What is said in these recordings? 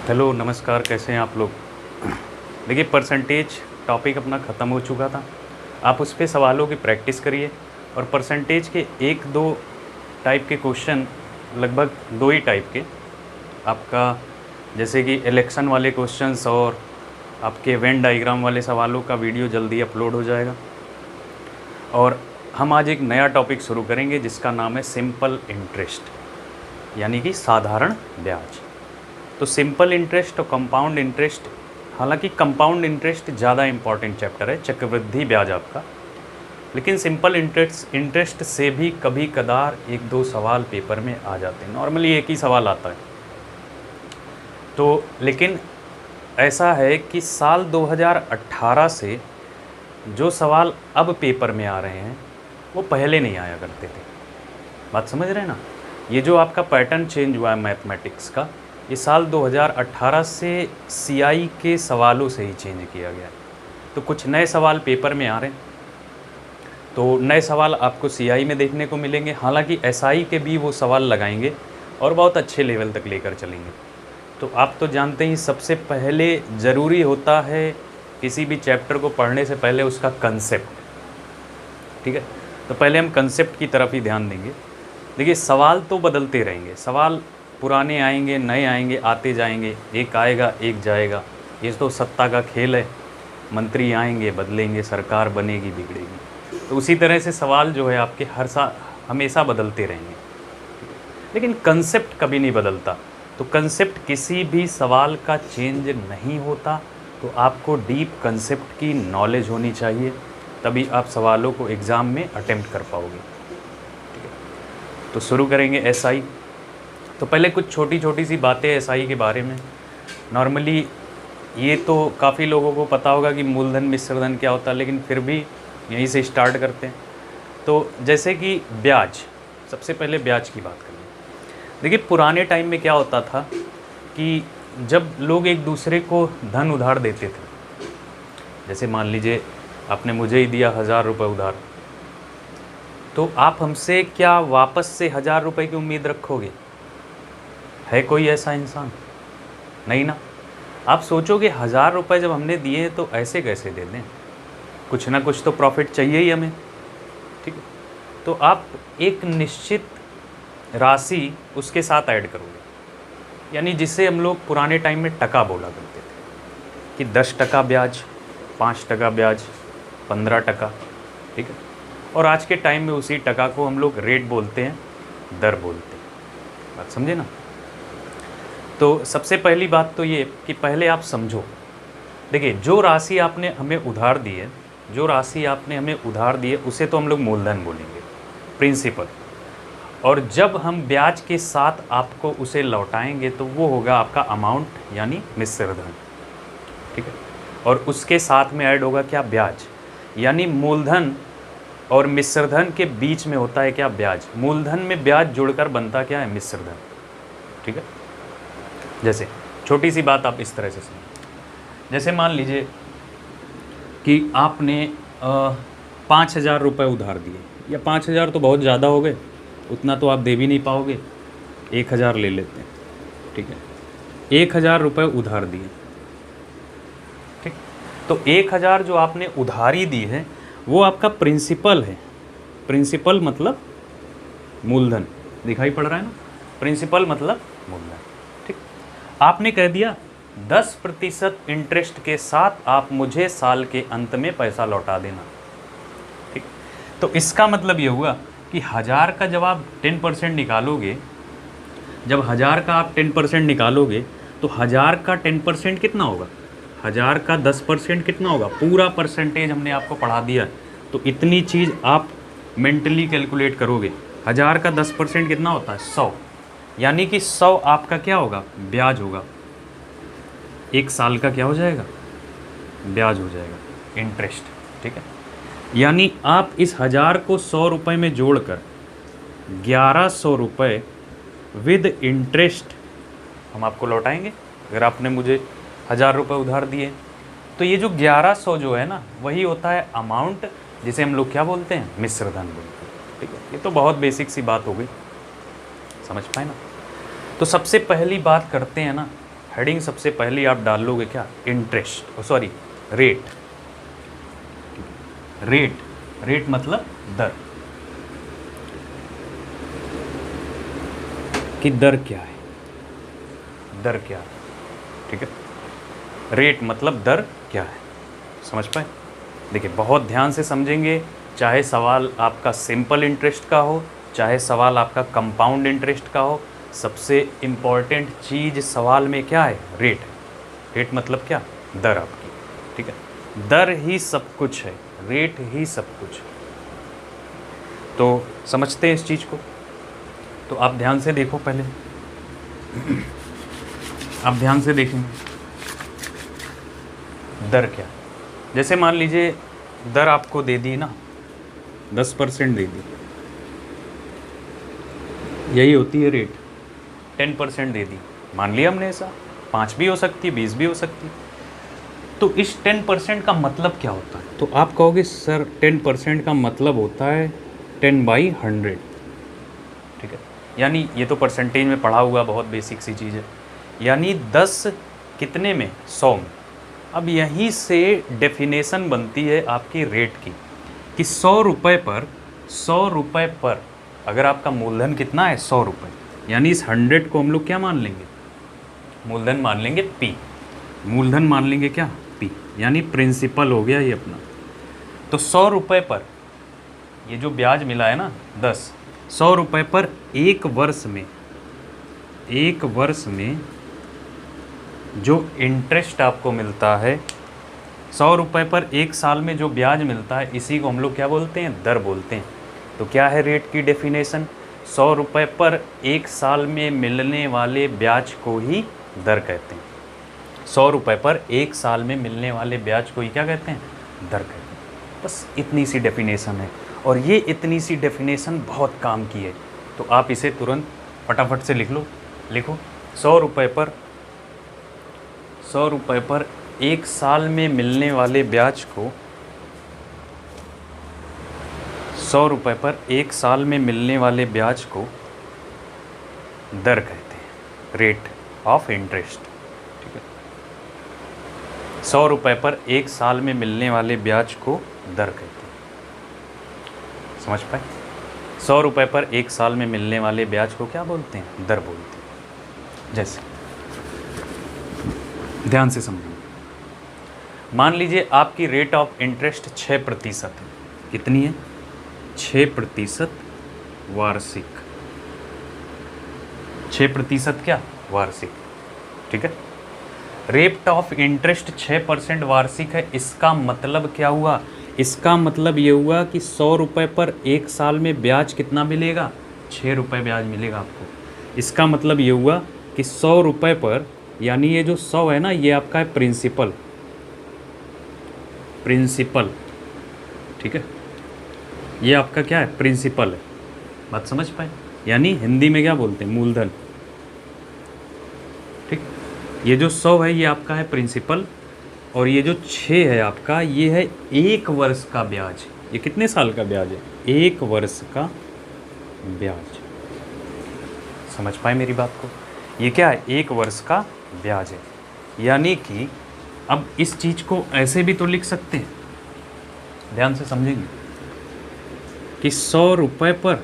Hello नमस्कार, कैसे हैं आप लोग। देखिए, परसेंटेज टॉपिक अपना ख़त्म हो चुका था। आप उस पे सवालों की प्रैक्टिस करिए और परसेंटेज के एक दो टाइप के क्वेश्चन, लगभग दो ही टाइप के आपका, जैसे कि इलेक्शन वाले क्वेश्चंस और आपके वेन डायग्राम वाले सवालों का वीडियो जल्दी अपलोड हो जाएगा। और हम आज एक नया टॉपिक शुरू करेंगे जिसका नाम है सिंपल इंटरेस्ट, यानी कि साधारण ब्याज। तो सिंपल इंटरेस्ट और कंपाउंड इंटरेस्ट, हालांकि कंपाउंड इंटरेस्ट ज़्यादा इम्पॉर्टेंट चैप्टर है, चक्रवृद्धि ब्याज आपका, लेकिन सिंपल इंटरेस्ट से भी कभी कदार एक दो सवाल पेपर में आ जाते हैं। नॉर्मली एक ही सवाल आता है। तो लेकिन ऐसा है कि साल 2018 से जो सवाल अब पेपर में आ रहे हैं वो पहले नहीं आया करते थे। बात समझ रहे हैं ना। ये जो आपका पैटर्न चेंज हुआ है मैथमेटिक्स का, ये साल 2018 से सीआई के सवालों से ही चेंज किया गया है। तो कुछ नए सवाल पेपर में आ रहे हैं, तो नए सवाल आपको सीआई में देखने को मिलेंगे। हालांकि एसआई के भी वो सवाल लगाएंगे और बहुत अच्छे लेवल तक लेकर चलेंगे। तो आप तो जानते ही, सबसे पहले ज़रूरी होता है किसी भी चैप्टर को पढ़ने से पहले उसका कंसेप्ट। ठीक है, तो पहले हम कंसेप्ट की तरफ ही ध्यान देंगे। देखिए, सवाल तो बदलते रहेंगे, सवाल पुराने आएंगे, नए आएंगे, आते जाएंगे, एक आएगा एक जाएगा। ये तो सत्ता का खेल है, मंत्री आएंगे बदलेंगे, सरकार बनेगी बिगड़ेगी। तो उसी तरह से सवाल जो है आपके हर साल हमेशा बदलते रहेंगे, लेकिन कंसेप्ट कभी नहीं बदलता। तो कंसेप्ट किसी भी सवाल का चेंज नहीं होता। तो आपको डीप कंसेप्ट की नॉलेज होनी चाहिए, तभी आप सवालों को एग्ज़ाम में अटेम्प्ट कर पाओगे। ठीक है, तो शुरू करेंगे एसआई। तो पहले कुछ छोटी छोटी सी बातें एसआई के बारे में। नॉर्मली ये तो काफ़ी लोगों को पता होगा कि मूलधन मिश्रधन क्या होता है, लेकिन फिर भी यहीं से स्टार्ट करते हैं। तो जैसे कि ब्याज, सबसे पहले ब्याज की बात करें। देखिए, पुराने टाइम में क्या होता था कि जब लोग एक दूसरे को धन उधार देते थे, जैसे मान लीजिए आपने मुझे ही दिया 1000 रुपये उधार, तो आप हमसे क्या वापस से 1000 रुपये की उम्मीद रखोगे? है कोई ऐसा इंसान? नहीं ना। आप सोचोगे 1000 रुपये जब हमने दिए तो ऐसे कैसे दे दें, कुछ ना कुछ तो प्रॉफिट चाहिए ही हमें। ठीक है, तो आप एक निश्चित राशि उसके साथ ऐड करोगे, यानी जिसे हम लोग पुराने टाइम में टका बोला करते थे कि 10% ब्याज, 5% ब्याज, 15%। ठीक है, और आज के टाइम में उसी टका को हम लोग रेट बोलते हैं, दर बोलते हैं। बात समझे ना। तो सबसे पहली बात तो ये कि पहले आप समझो। देखिए, जो राशि आपने हमें उधार दी है, जो राशि आपने हमें उधार दी है उसे तो हम लोग मूलधन बोलेंगे, प्रिंसिपल। और जब हम ब्याज के साथ आपको उसे लौटाएंगे तो वो होगा आपका अमाउंट, यानी मिश्रधन। ठीक है, और उसके साथ में ऐड होगा क्या? ब्याज। यानी मूलधन और मिश्रधन के बीच में होता है क्या? ब्याज। मूलधन में ब्याज जुड़कर बनता क्या है? मिश्रधन। ठीक है, जैसे छोटी सी बात आप इस तरह से सुनिए। जैसे मान लीजिए कि आपने 5000 रुपये उधार दिए, या 5000 तो बहुत ज़्यादा हो गए, उतना तो आप दे भी नहीं पाओगे, 1000 ले लेते हैं। ठीक है, 1000 रुपये उधार दिए। ठीक, तो 1000 जो आपने उधारी दी है वो आपका प्रिंसिपल है। प्रिंसिपल मतलब मूलधन, दिखाई पड़ रहा है ना। प्रिंसिपल मतलब मूलधन। ठीक, आपने कह दिया 10% इंटरेस्ट के साथ आप मुझे साल के अंत में पैसा लौटा देना। ठीक, तो इसका मतलब ये हुआ कि 1000 का जब आप 10% निकालोगे, जब 1000 का आप 10% निकालोगे तो 1000 का 10% कितना होगा? 1000 का 10% कितना होगा? पूरा परसेंटेज हमने आपको पढ़ा दिया, तो इतनी चीज़ आप मेंटली कैलकुलेट करोगे। 1000 का 10% कितना होता है? 100, यानी कि 100 आपका क्या होगा? ब्याज होगा। एक साल का क्या हो जाएगा? ब्याज हो जाएगा, इंटरेस्ट। ठीक है, यानी आप इस 1000 को 100 रुपये में जोड़कर 1100 रुपये विद इंटरेस्ट हम आपको लौटाएंगे। अगर आपने मुझे 1000 रुपये उधार दिए तो ये जो 1100 जो है ना, वही होता है अमाउंट, जिसे हम लोग क्या बोलते हैं? मिश्रधन बोलते हैं। ठीक है, ये तो बहुत बेसिक सी बात हो गई, समझ पाए ना। तो सबसे पहली बात करते हैं ना हेडिंग सबसे पहले आप डाल लोगे क्या, interest, sorry rate. Rate, rate मतलब दर, कि दर क्या है, दर क्या है, ठीक है। रेट मतलब दर क्या है, समझ पाए। देखिए बहुत ध्यान से समझेंगे, चाहे सवाल आपका सिंपल इंटरेस्ट का हो, चाहे सवाल आपका कंपाउंड इंटरेस्ट का हो, सबसे इम्पॉर्टेंट चीज़ सवाल में क्या है, रेट है। रेट मतलब क्या, दर आपकी, ठीक है। दर ही सब कुछ है, रेट ही सब कुछ है। तो समझते हैं इस चीज़ को। तो आप ध्यान से देखो, पहले आप ध्यान से देखेंगे दर क्या। जैसे मान लीजिए दर आपको दे दी ना, 10% दे दी, यही होती है रेट। 10% दे दी, मान लिया हमने ऐसा, 5 भी हो सकती है, 20 भी हो सकती है। तो इस 10% का मतलब क्या होता है, तो आप कहोगे सर 10% का मतलब होता है 10/100, ठीक है। यानी ये तो परसेंटेज में पढ़ा हुआ बहुत बेसिक सी चीज़ है, यानी 10 कितने में, 100 में। अब यहीं से डेफिनेशन बनती है आपकी रेट की, कि 100 रुपये पर, 100 रुपये पर अगर आपका मूलधन कितना है, 100 रुपये, यानी इस 100 को हम लोग क्या मान लेंगे, मूलधन मान लेंगे P, मूलधन मान लेंगे क्या, P, यानी प्रिंसिपल हो गया ये अपना। तो 100 रुपये पर ये जो ब्याज मिला है ना 10, 100 रुपये पर एक वर्ष में, एक वर्ष में जो इंटरेस्ट आपको मिलता है, 100 रुपये पर एक साल में जो ब्याज मिलता है, इसी को हम लोग क्या बोलते हैं, दर बोलते हैं। तो क्या है रेट की डेफिनेशन, 100 रुपये पर एक साल में मिलने वाले ब्याज को ही दर कहते हैं। 100 रुपये पर एक साल में मिलने वाले ब्याज को ही क्या कहते हैं, दर कहते हैं। बस इतनी सी डेफिनेशन है, और ये इतनी सी डेफिनेशन बहुत काम की है। तो आप इसे तुरंत फटाफट से लिख लो, लिखो 100 रुपये पर, 100 रुपये पर एक साल में मिलने वाले ब्याज को, 100 रुपये पर एक साल में मिलने वाले ब्याज को दर कहते हैं, रेट ऑफ इंटरेस्ट, ठीक है। 100 रुपये पर एक साल में मिलने वाले ब्याज को दर कहते हैं, समझ पाए। 100 रुपये पर एक साल में मिलने वाले ब्याज को क्या बोलते हैं, दर बोलते हैं। जैसे ध्यान से समझिए, मान लीजिए आपकी रेट ऑफ इंटरेस्ट 6% है, कितनी है, 6% वार्षिक, 6% क्या, वार्षिक, ठीक है। रेट ऑफ इंटरेस्ट 6% वार्षिक है, इसका मतलब क्या हुआ, इसका मतलब ये हुआ कि 100 रुपये पर एक साल में ब्याज कितना मिलेगा, 6 रुपये ब्याज मिलेगा आपको। इसका मतलब ये हुआ कि 100 रुपये पर, यानी ये जो 100 है ना, ये आपका है प्रिंसिपल, प्रिंसिपल, ठीक है। ये आपका क्या है, प्रिंसिपल है, बात समझ पाए। यानी हिंदी में क्या बोलते हैं, मूलधन, ठीक। ये जो 100 है ये आपका है प्रिंसिपल, और ये जो 6 है आपका, ये है एक वर्ष का ब्याज। ये कितने साल का ब्याज है, एक वर्ष का ब्याज, समझ पाए मेरी बात को। ये क्या है, एक वर्ष का ब्याज है। यानी कि अब इस चीज़ को ऐसे भी तो लिख सकते हैं, ध्यान से समझेंगे, कि 100 रुपये पर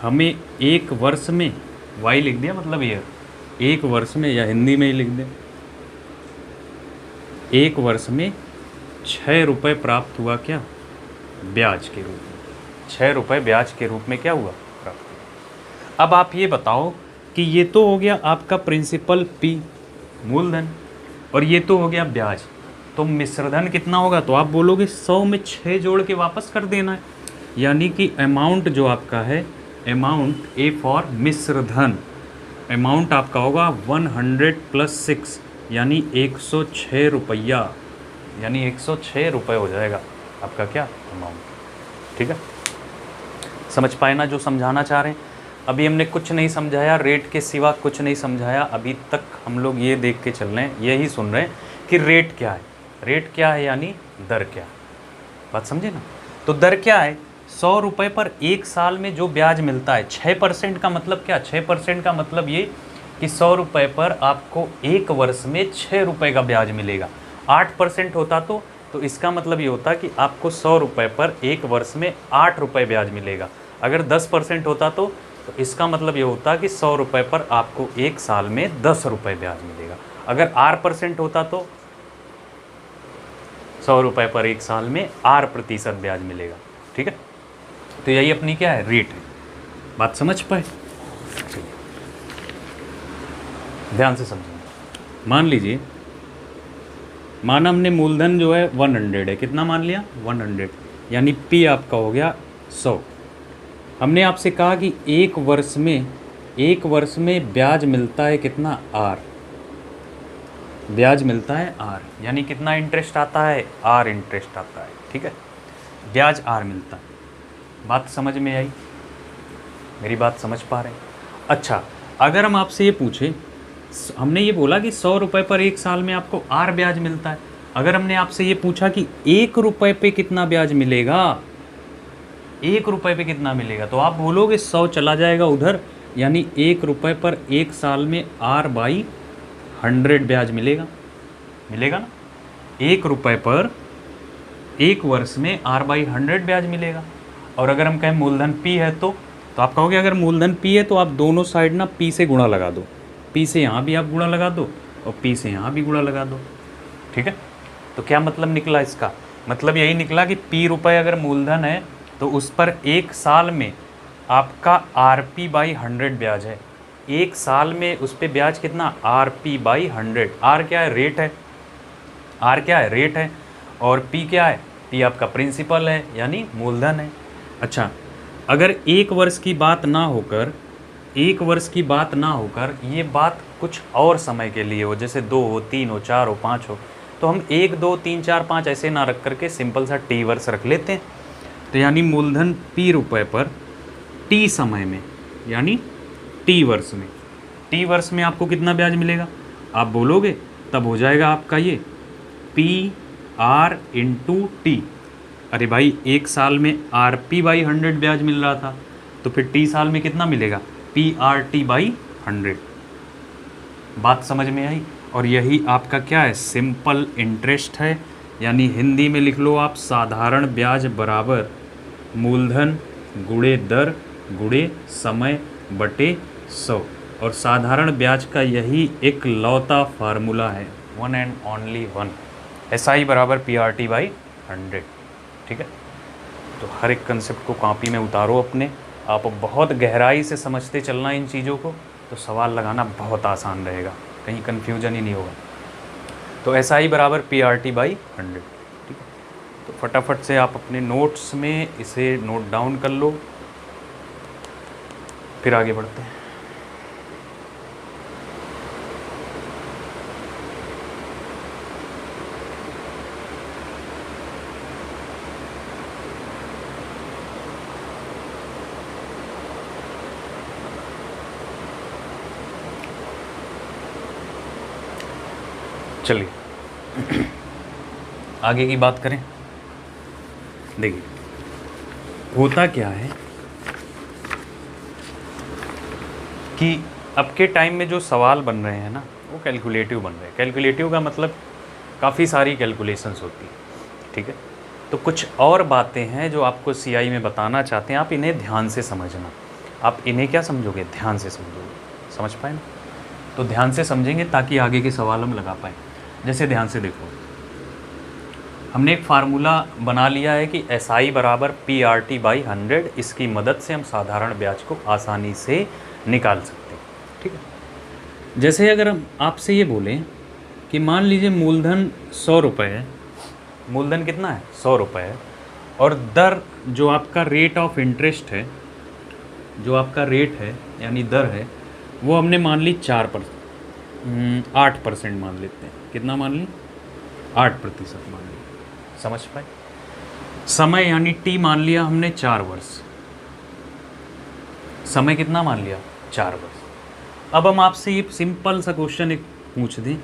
हमें एक वर्ष में, वाई लिख दिया मतलब ईयर, एक वर्ष में, या हिंदी में ही लिख दें, एक वर्ष में 6 रुपये प्राप्त हुआ, क्या, ब्याज के रूप में, 6 रुपये ब्याज के रूप में क्या हुआ, प्राप्त हुआ। अब आप ये बताओ कि ये तो हो गया आपका प्रिंसिपल P, मूलधन, और ये तो हो गया ब्याज, तो मिश्रधन कितना होगा, तो आप बोलोगे 100 में 6 जोड़ के वापस कर देना है। यानी कि अमाउंट जो आपका है, अमाउंट A फॉर मिश्रधन, अमाउंट आपका होगा 100 + 6, यानी 106 रुपया, यानी 106 रुपये हो जाएगा आपका क्या, अमाउंट, ठीक है। समझ पाए ना जो समझाना चाह रहे हैं। अभी हमने कुछ नहीं समझाया, रेट के सिवा कुछ नहीं समझाया अभी तक। हम लोग ये देख के चल रहे हैं, यही सुन रहे हैं कि रेट क्या है, रेट क्या है यानी दर क्या है, बात समझे ना। तो दर क्या है, 100 रुपये पर एक साल में जो ब्याज मिलता है, 6% का मतलब क्या, 6% का मतलब ये कि 100 रुपये पर आपको एक वर्ष में 6 रुपये का ब्याज मिलेगा। 8% होता तो इसका मतलब ये होता कि आपको 100 रुपये पर एक वर्ष में 8 रुपये ब्याज मिलेगा। अगर 10% होता तो इसका मतलब ये होता कि 100 रुपये पर आपको एक साल में 10 रुपये ब्याज मिलेगा। अगर 8% होता तो 100 रुपये पर एक साल में 8% ब्याज मिलेगा। ठीक है, तो यही अपनी क्या है, रेट है। बात समझ पाए? ध्यान से समझेंगे। मान लीजिए, माना हमने मूलधन जो है 100 है, कितना मान लिया 100, यानी P आपका हो गया 100। हमने आपसे कहा कि एक वर्ष में ब्याज मिलता है कितना, R, ब्याज मिलता है R, यानी कितना इंटरेस्ट आता है, R इंटरेस्ट आता है। ठीक है, ब्याज R मिलता है। बात समझ में आई? मेरी बात समझ पा रहे हैं? अच्छा, अगर हम आपसे ये पूछें, हमने ये बोला कि 100 रुपये पर एक साल में आपको R ब्याज मिलता है। अगर हमने आपसे ये पूछा कि 1 रुपये पे कितना ब्याज मिलेगा, 1 रुपये पे कितना मिलेगा, तो आप बोलोगे 100 चला जाएगा उधर, यानी 1 रुपये पर एक साल में R/100 ब्याज मिलेगा। मिलेगा ना? 1 रुपये पर एक वर्ष में R/100 ब्याज मिलेगा। और अगर हम कहें मूलधन P है तो आप कहोगे अगर मूलधन P है तो आप दोनों साइड ना P से गुणा लगा दो, P से यहाँ भी आप गुणा लगा दो और P से यहाँ भी गुणा लगा दो। ठीक है, तो क्या मतलब निकला इसका? मतलब यही निकला कि P रुपये अगर मूलधन है तो उस पर एक साल में आपका Rp/100 ब्याज है। एक साल में उस पर ब्याज कितना, Rp/100। R क्या है, रेट है। R क्या है, रेट है। और P क्या है, P आपका प्रिंसिपल है, यानी मूलधन है। अच्छा, अगर एक वर्ष की बात ना होकर ये बात कुछ और समय के लिए हो, जैसे 2 हो, 3 हो, 4 हो, 5 हो, तो हम 1, 2, 3, 4, 5 ऐसे ना रख करके सिंपल सा T वर्ष रख लेते हैं। तो यानी मूलधन P रुपये पर T समय में, यानी T वर्ष में आपको कितना ब्याज मिलेगा, आप बोलोगे, तब हो जाएगा आपका ये PR × T। अरे भाई, एक साल में Rp/100 ब्याज मिल रहा था, तो फिर T साल में कितना मिलेगा, PRT/100। बात समझ में आई? और यही आपका क्या है, सिंपल इंटरेस्ट है, यानी हिंदी में लिख लो आप, साधारण ब्याज बराबर मूलधन गुणे दर गुणे समय बटे 100। और साधारण ब्याज का यही एक लौता फार्मूला है, 1 and only 1, SI बराबर PRT/100। ठीक है, तो हर एक कंसेप्ट को कॉपी में उतारो अपने, आप बहुत गहराई से समझते चलना इन चीज़ों को, तो सवाल लगाना बहुत आसान रहेगा, कहीं कन्फ्यूजन ही नहीं होगा। तो SI बराबर PRT/100। ठीक है, तो फटाफट से आप अपने नोट्स में इसे नोट डाउन कर लो, फिर आगे बढ़ते हैं। चलिए आगे की बात करें। देखिए, होता क्या है कि अब के टाइम में जो सवाल बन रहे हैं ना, वो कैलकुलेटिव बन रहे हैं। कैलकुलेटिव का मतलब काफ़ी सारी कैलकुलेशंस होती है। ठीक है, तो कुछ और बातें हैं जो आपको CI में बताना चाहते हैं, आप इन्हें ध्यान से समझना। आप इन्हें क्या समझोगे, ध्यान से समझोगे। समझ पाए ना? तो ध्यान से समझेंगे ताकि आगे के सवाल हम लगा पाएँ। जैसे ध्यान से देखो, हमने एक फार्मूला बना लिया है कि SI बराबर PRT/100। इसकी मदद से हम साधारण ब्याज को आसानी से निकाल सकते हैं। ठीक है, जैसे अगर हम आपसे ये बोलें कि मान लीजिए मूलधन 100 रुपये है, मूलधन कितना है, 100 रुपये है, और दर जो आपका रेट ऑफ इंटरेस्ट है, जो आपका रेट है यानी दर है, वो हमने मान ली 8% मान लेते हैं। कितना मान ली, 8% मान लिया। समझ पाए? समय यानी T मान लिया हमने 4 वर्ष। समय कितना मान लिया, 4 वर्ष। अब हम आपसे ये सिंपल सा क्वेश्चन एक पूछ दें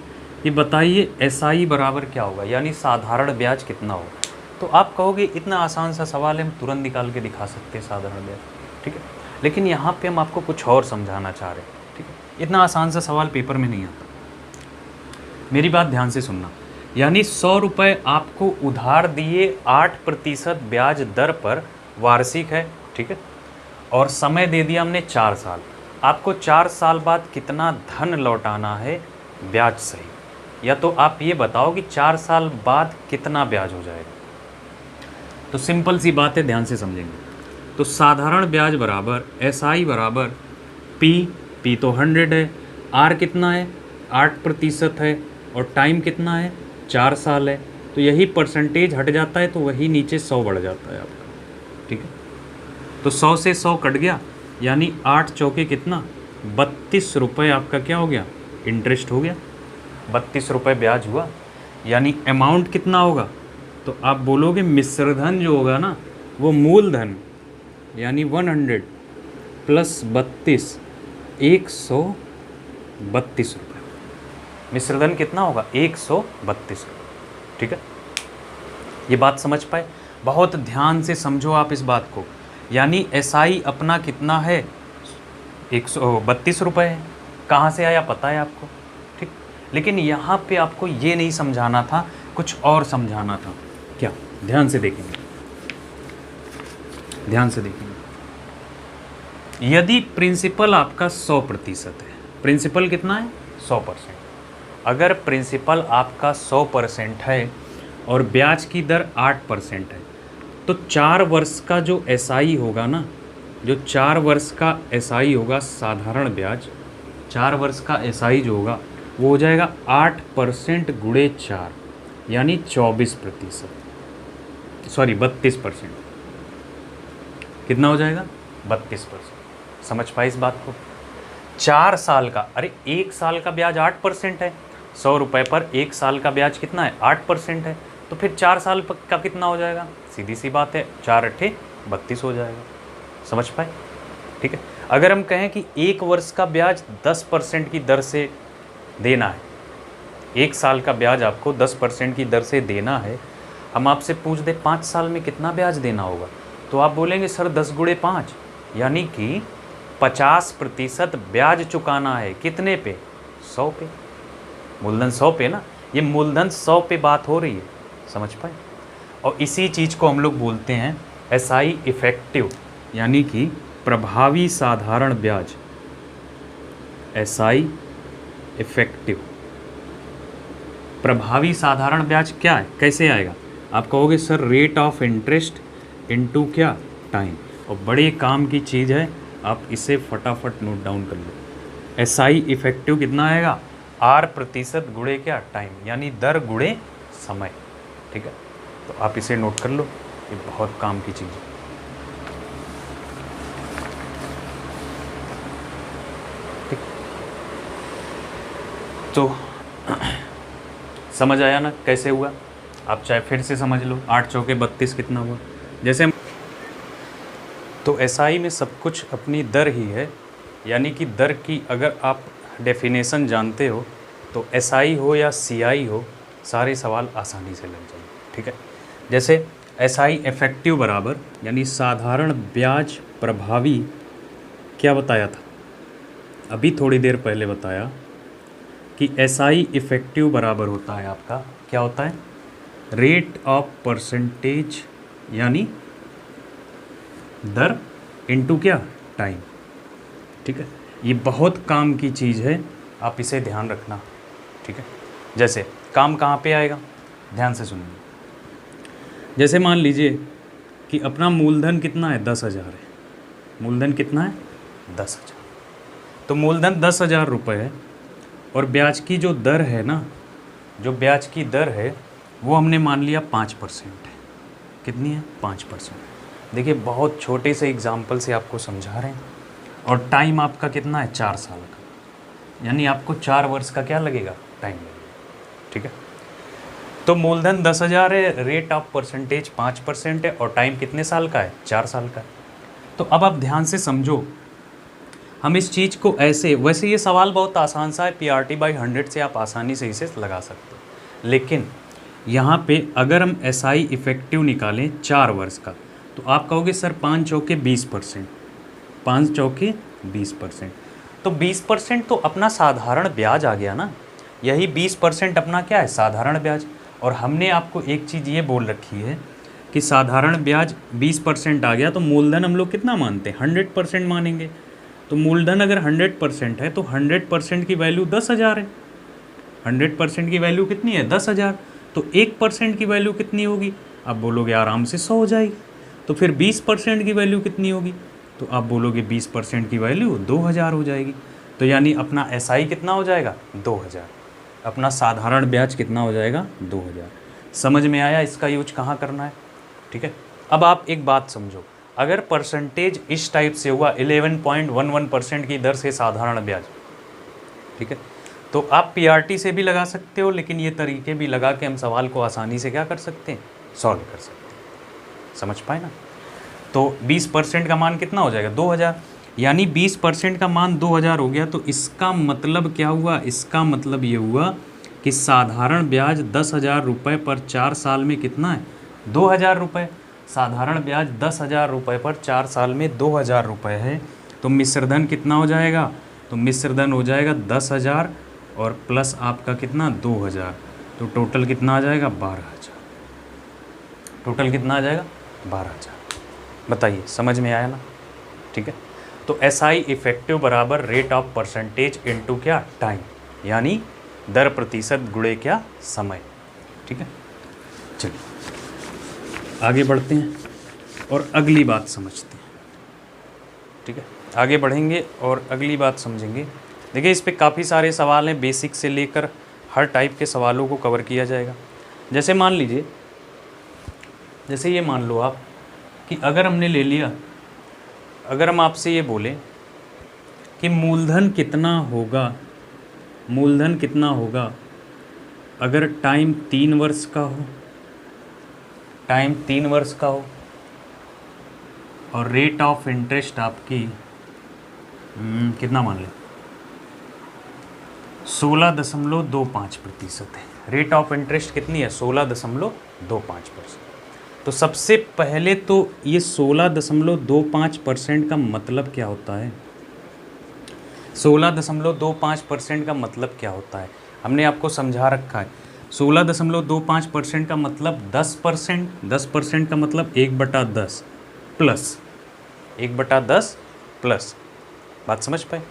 कि बताइए SI बराबर क्या होगा, यानी साधारण ब्याज कितना होगा। तो आप कहोगे इतना आसान सा सवाल है, हम तुरंत निकाल के दिखा सकते हैं साधारण ब्याज। ठीक है, लेकिन यहाँ पे हम आपको कुछ और समझाना चाह रहे हैं। ठीक है, इतना आसान सा सवाल पेपर में नहीं आता। मेरी बात ध्यान से सुनना। यानी 100 रुपये आपको उधार दिए 8% ब्याज दर पर वार्षिक है, ठीक है, और समय दे दिया हमने 4 साल। आपको 4 साल बाद कितना धन लौटाना है ब्याज सही, या तो आप ये बताओ कि 4 साल बाद कितना ब्याज हो जाएगा। तो सिंपल सी बात है, ध्यान से समझेंगे। तो साधारण ब्याज बराबर SI बराबर P तो 100 है, R कितना है 8% है, और टाइम कितना है 4 साल है। तो यही परसेंटेज हट जाता है तो वही नीचे 100 बढ़ जाता है आपका, ठीक है। तो 100 से 100 कट गया, यानी 8 चौके कितना 32 रुपये आपका क्या हो गया, इंटरेस्ट हो गया। 32 रुपये ब्याज हुआ, यानी अमाउंट कितना होगा, तो आप बोलोगे मिश्रधन जो होगा ना वो मूलधन, यानी 100 प्लस 32 132 रुपये। मिश्रधन कितना होगा 132 रुपये, ठीक है। ये बात समझ पाए? बहुत ध्यान से समझो आप इस बात को। यानी SI अपना कितना है 132 रुपये है। कहाँ से आया पता है आपको, ठीक। लेकिन यहाँ पे आपको ये नहीं समझाना था, कुछ और समझाना था। क्या? ध्यान से देखेंगे, ध्यान से देखेंगे। यदि प्रिंसिपल आपका 100% है, प्रिंसिपल कितना है 100%, अगर प्रिंसिपल आपका 100% है और ब्याज की दर 8% है, तो 4 वर्ष का जो SI होगा ना, जो 4 वर्ष का SI होगा साधारण ब्याज, 4 वर्ष का SI जो होगा वो हो जाएगा 8% गुणे 4, यानी 24%, सॉरी 32%। कितना हो जाएगा 32%। समझ पाए इस बात को? 4 साल का, अरे 1 साल का ब्याज 8% है, 100 रुपये पर 1 साल का ब्याज कितना है 8% है, तो फिर 4 साल का कितना हो जाएगा? सीधी सी बात है, 4 अट्ठे 32 हो जाएगा। समझ पाए? ठीक है। अगर हम कहें कि 1 वर्ष का ब्याज 10% की दर से देना है, 1 साल का ब्याज आपको 10% की दर से देना है, हम आपसे पूछ दे 5 साल में कितना ब्याज देना होगा, तो आप बोलेंगे सर 10 गुणे 5, यानी कि 50% ब्याज चुकाना है। कितने पे? 100 पे। मूलधन 100 पे ना, ये मूलधन 100 पे बात हो रही है। समझ पाए? और इसी चीज़ को हम लोग बोलते हैं SI इफेक्टिव, यानी कि प्रभावी साधारण ब्याज। SI इफेक्टिव प्रभावी साधारण ब्याज क्या है, कैसे आएगा? आप कहोगे sir rate of interest into क्या, टाइम। और बड़े काम की चीज़ है, आप इसे फटाफट नोट डाउन कर लो। SI इफेक्टिव कितना आएगा? R% गुणे क्या, टाइम, यानी दर गुणे समय। ठीक है, तो आप इसे नोट कर लो, ये बहुत काम की चीज़ है। ठीक, तो समझ आया ना कैसे हुआ? आप चाहे फिर से समझ लो। 8 चौके 32 कितना हुआ? जैसे तो SI में सब कुछ अपनी दर ही है, यानी कि दर की अगर आप डेफिनेशन जानते हो तो SI हो या CI हो, सारे सवाल आसानी से लग जाएंगे। ठीक है, जैसे SI इफेक्टिव बराबर, यानी साधारण ब्याज प्रभावी, क्या बताया था अभी थोड़ी देर पहले बताया कि SI इफेक्टिव बराबर होता है आपका, क्या होता है? रेट ऑफ परसेंटेज, यानी दर इनटू क्या, टाइम। ठीक है, ये बहुत काम की चीज़ है, आप इसे ध्यान रखना। ठीक है, जैसे काम कहाँ पे आएगा, ध्यान से सुनिए। जैसे मान लीजिए कि अपना मूलधन कितना है, 10,000 है। मूलधन कितना है? 10,000। तो मूलधन 10,000 रुपये है, और ब्याज की जो दर है ना, जो ब्याज की दर है वो हमने मान लिया 5% है। कितनी है? 5%। देखिए, बहुत छोटे से एग्जाम्पल से आपको समझा रहे हैं। और टाइम आपका कितना है? 4 साल का, यानी आपको 4 वर्ष का क्या लगेगा, टाइम लगेगा। ठीक है, तो मूलधन 10,000 है, रेट ऑफ परसेंटेज 5% है, और टाइम कितने साल का है? 4 साल का है। तो अब आप ध्यान से समझो, हम इस चीज़ को ऐसे, वैसे ये सवाल बहुत आसान सा है, PRT/100 से आप आसानी से इसे लगा सकते हो, लेकिन यहाँ पे अगर हम SI इफेक्टिव निकालें 4 वर्ष का, तो आप कहोगे सर 5 चौके 20%, 5 चौके 20%। तो 20% तो अपना साधारण ब्याज आ गया ना, यही 20% अपना क्या है, साधारण ब्याज। और हमने आपको एक चीज़ ये बोल रखी है कि साधारण ब्याज 20% आ गया तो मूलधन हम लोग कितना मानते हैं, 100% मानेंगे। तो मूलधन अगर 100% है तो 100% की वैल्यू 10,000 है। 100% की वैल्यू कितनी है, 10,000। तो 1% की वैल्यू कितनी होगी, आप बोलोगे आराम से 100 हो जाएगी। तो फिर 20% की वैल्यू कितनी होगी, तो आप बोलोगे 20% की वैल्यू 2,000 हो जाएगी। तो यानी अपना एसआई कितना हो जाएगा, 2,000। अपना साधारण ब्याज कितना हो जाएगा, 2,000। समझ में आया इसका यूज कहाँ करना है, ठीक है। अब आप एक बात समझो, अगर परसेंटेज इस टाइप से हुआ 11.11% की दर से साधारण ब्याज, ठीक है, तो आप पीआरटी से भी लगा सकते हो, लेकिन ये तरीके भी लगा के हम सवाल को आसानी से क्या कर सकते हैं, सॉल्व कर सकते हैं। समझ पाए ना। तो 20% का मान कितना हो जाएगा, 2,000। यानी 20% का मान 2,000 हो गया। तो इसका मतलब क्या हुआ, इसका मतलब ये हुआ कि साधारण ब्याज 10,000 रुपये पर 4 साल में कितना है, 2,000 रुपये। साधारण ब्याज 10,000 रुपये पर 4 साल में 2,000 रुपये है। तो मिश्रधन कितना हो जाएगा, तो मिश्रधन हो जाएगा 10,000 और प्लस आपका कितना, 2,000। तो टोटल कितना आ जाएगा, 12,000। टोटल कितना आ जाएगा, 12,000। बताइए समझ में आया ना, ठीक है। तो एसआई इफेक्टिव बराबर रेट ऑफ परसेंटेज इनटू क्या, टाइम, यानी दर प्रतिशत गुणे क्या, समय, ठीक है। चलिए आगे बढ़ते हैं और अगली बात समझते हैं, ठीक है। आगे बढ़ेंगे और अगली बात समझेंगे। देखिए इस पे काफ़ी सारे सवाल हैं, बेसिक से लेकर हर टाइप के सवालों को कवर किया जाएगा। जैसे मान लीजिए, जैसे ये मान लो आप कि अगर हमने ले लिया, अगर हम आपसे ये बोलें कि मूलधन कितना होगा, मूलधन कितना होगा अगर टाइम 3 वर्ष का हो, टाइम 3 वर्ष का हो और रेट ऑफ इंटरेस्ट आपकी कितना मान लें, 16.25% है। रेट ऑफ इंटरेस्ट कितनी है, 16.25%। तो सबसे पहले तो ये 16.25% का मतलब क्या होता है, 16.25% का मतलब क्या होता है, हमने आपको समझा रखा है। 16.25% का मतलब 10%, 10% का मतलब 1/10 प्लस 1/10 प्लस, बात समझ पाए।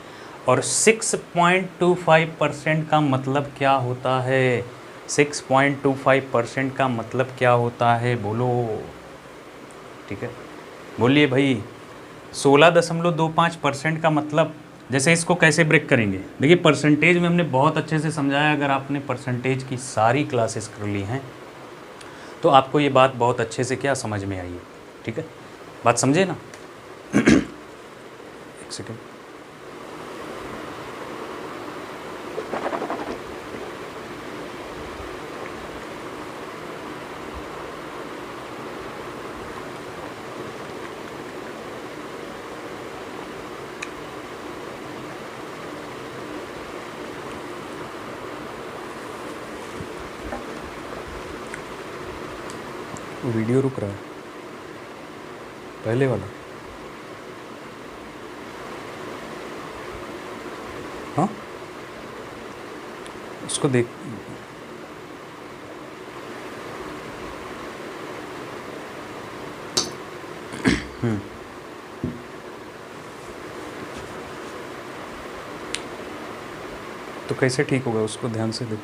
और 6.25% का मतलब क्या होता है, 6.25% का मतलब क्या होता है, बोलो, ठीक है, बोलिए भाई। 16.25% का मतलब, जैसे इसको कैसे ब्रेक करेंगे, देखिए परसेंटेज में हमने बहुत अच्छे से समझाया। अगर आपने परसेंटेज की सारी क्लासेस कर ली हैं तो आपको ये बात बहुत अच्छे से क्या समझ में आई है, ठीक है, बात समझे ना। एक सेकेंड, वीडियो रुक रहा है, पहले वाला, हाँ उसको देख, तो कैसे ठीक होगा, उसको ध्यान से देख।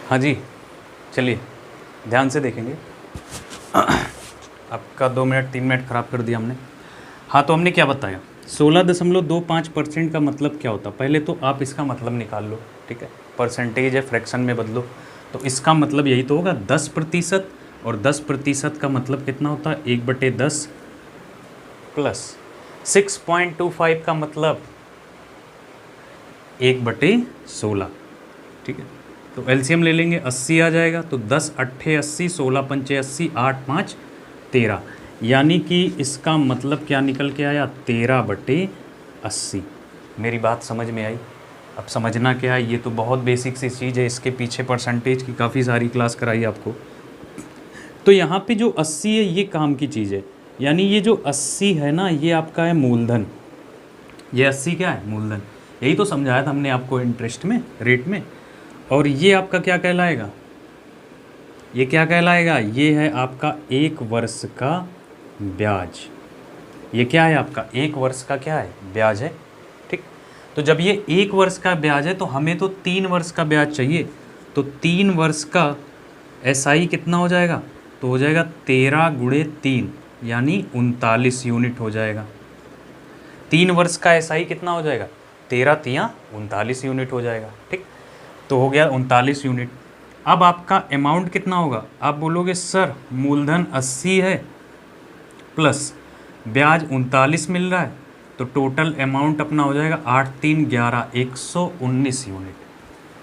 हाँ जी, चलिए ध्यान से देखेंगे। आपका 2 मिनट 3 मिनट ख़राब कर दिया हमने। हाँ तो हमने क्या बताया, 16.25% का मतलब क्या होता है, पहले तो आप इसका मतलब निकाल लो, ठीक है। परसेंटेज है, फ्रैक्शन में बदलो, तो इसका मतलब यही तो होगा 10%। और 10% का मतलब कितना होता है, 1/10 प्लस 6.25 का मतलब 1/16, ठीक है। तो एलसीएम ले लेंगे, 80 आ जाएगा। तो 10 अट्ठे 80, 16 पंचे 80, 8 5 13, यानी कि इसका मतलब क्या निकल के आया, 13/80। मेरी बात समझ में आई? अब समझना क्या है, ये तो बहुत बेसिक सी चीज़ है, इसके पीछे परसेंटेज की काफ़ी सारी क्लास कराई आपको। तो यहाँ पे जो 80 है ये काम की चीज़ है, यानी ये जो 80 है ना, ये आपका है मूलधन। ये 80 क्या है, मूलधन। यही तो समझाया था हमने आपको इंटरेस्ट में, रेट में। और ये आपका क्या कहलाएगा, ये क्या कहलाएगा, ये है आपका 1 वर्ष का ब्याज। ये क्या है आपका 1 वर्ष का क्या है, ब्याज है। ठीक, तो जब ये 1 वर्ष का ब्याज है तो हमें तो 3 वर्ष का ब्याज चाहिए। तो 3 वर्ष का SI कितना हो जाएगा, तो हो जाएगा 13 × 3, यानी 39 यूनिट हो जाएगा। 3 वर्ष का SI कितना हो जाएगा, 13 तिया 39 यूनिट हो जाएगा। ठीक, तो हो गया 39 यूनिट। अब आपका अमाउंट कितना होगा, आप बोलोगे सर मूलधन 80 है प्लस ब्याज 39 मिल रहा है, तो टोटल अमाउंट अपना हो जाएगा 8 3 11 119 यूनिट,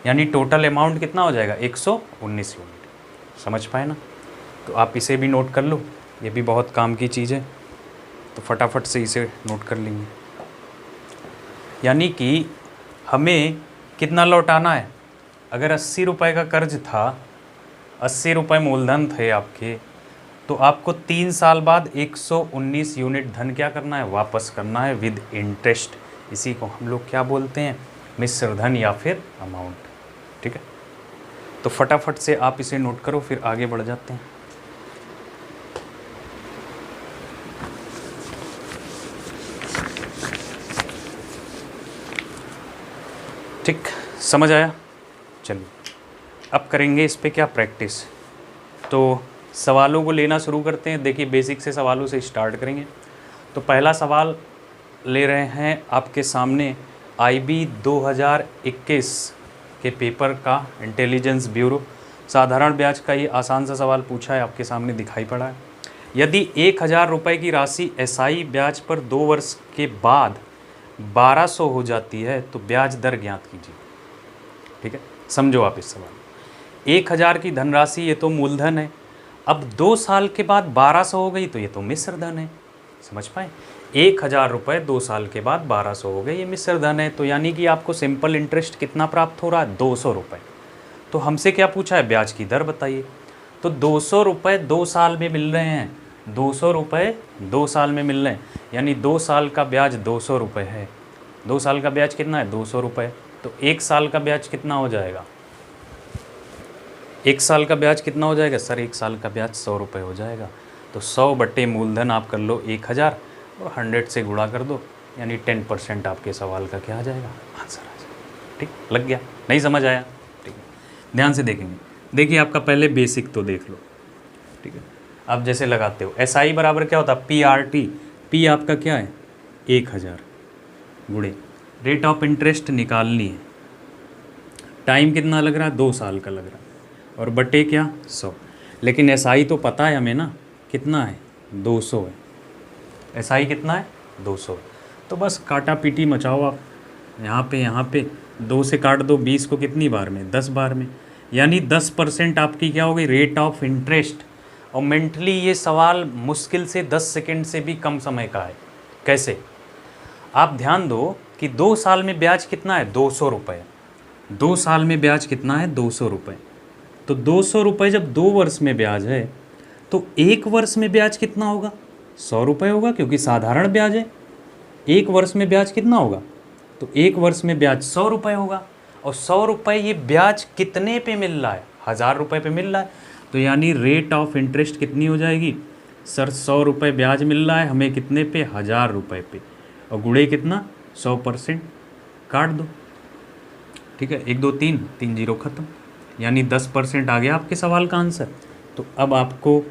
यानी टोटल अमाउंट कितना हो जाएगा 119 यूनिट। समझ पाए ना? तो आप इसे भी नोट कर लो, ये भी बहुत काम की चीज़ है, तो फटाफट से इसे नोट कर लेंगे। यानी कि हमें कितना लौटाना है, अगर 80 रुपये का कर्ज था, 80 रुपये मूलधन थे आपके, तो आपको 3 साल बाद 119 यूनिट धन क्या करना है, वापस करना है विद इंटरेस्ट। इसी को हम लोग क्या बोलते हैं, मिश्र धन या फिर अमाउंट। ठीक है, तो फटाफट से आप इसे नोट करो, फिर आगे बढ़ जाते हैं। ठीक, समझ आया? चलिए अब करेंगे इस पे क्या, प्रैक्टिस। तो सवालों को लेना शुरू करते हैं। देखिए बेसिक से सवालों से स्टार्ट करेंगे। तो पहला सवाल ले रहे हैं आपके सामने IB 2021 के पेपर का, इंटेलिजेंस ब्यूरो, साधारण ब्याज का। ये आसान सा सवाल पूछा है, आपके सामने दिखाई पड़ा है। यदि 1000 रुपये की राशि SI ब्याज पर 2 वर्ष के बाद 1200 हो जाती है तो ब्याज दर ज्ञात कीजिए। ठीक है, समझो आप इस सवाल। 1000 की धनराशि ये तो मूलधन है, अब 2 साल के बाद 1200 हो गई तो ये तो मिश्र धन है। समझ पाए? 1000 रुपये 2 साल के बाद 1200 हो गए, ये मिश्र धन है। तो यानी कि आपको सिंपल इंटरेस्ट कितना प्राप्त हो रहा है, 200 रुपये। तो हमसे क्या पूछा है, ब्याज की दर बताइए। तो 200 रुपये 2 साल में मिल रहे हैं, 200 रुपये 2 साल में मिल रहे हैं, यानी 2 साल का ब्याज 200 रुपये है। 2 साल का ब्याज कितना है, 200 रुपये। तो 1 साल का ब्याज कितना हो जाएगा, 1 साल का ब्याज कितना हो जाएगा सर, 1 साल का ब्याज 100 रुपये हो जाएगा। तो 100 बटे मूलधन आप कर लो 1000 और 100 से गुणा कर दो, यानी 10% आपके सवाल का क्या आ जाएगा, आंसर आ जाएगा। ठीक, लग गया? नहीं समझ आया? ठीक है, ध्यान से देखेंगे। देखिए आपका पहले बेसिक तो देख लो। ठीक है, आप जैसे लगाते हो SI बराबर क्या होता है, PRT। P आपका क्या है, 1000 गुणे रेट ऑफ इंटरेस्ट निकालनी है, टाइम कितना लग रहा है, 2 साल का लग रहा है, और बटे क्या 100। लेकिन SI तो पता है हमें ना, कितना है 200 है। SI कितना है 200। तो बस काटा पीटी मचाओ आप, यहाँ पे 2 से काट दो, 20 को कितनी बार में, 10 बार में, यानी 10% आपकी क्या हो गई, रेट ऑफ इंटरेस्ट। और मेंटली ये सवाल मुश्किल से 10 सेकेंड से भी कम समय का है। कैसे, आप ध्यान दो कि 2 साल में ब्याज कितना है, 200 रुपये। 2 साल में ब्याज कितना है, 200 रुपये। तो 200 रुपये जब 2 वर्ष में ब्याज है तो 1 वर्ष में ब्याज कितना होगा, 100 रुपये होगा, क्योंकि साधारण ब्याज है। 1 वर्ष में ब्याज कितना होगा, तो 1 वर्ष में ब्याज 100 रुपये होगा। और 100 रुपये ये ब्याज कितने पे मिल रहा है, 1000 रुपये पे मिल रहा है। तो यानी रेट ऑफ इंटरेस्ट कितनी हो जाएगी, सर 100 रुपये ब्याज मिल रहा है हमें, कितने पे, 1000 रुपये पे, और गुणे कितना, 100%, काट दो। ठीक है, 1 2 3 3 0 खत्म, यानी 10% आ गया आपके सवाल का आंसर। तो अब आपको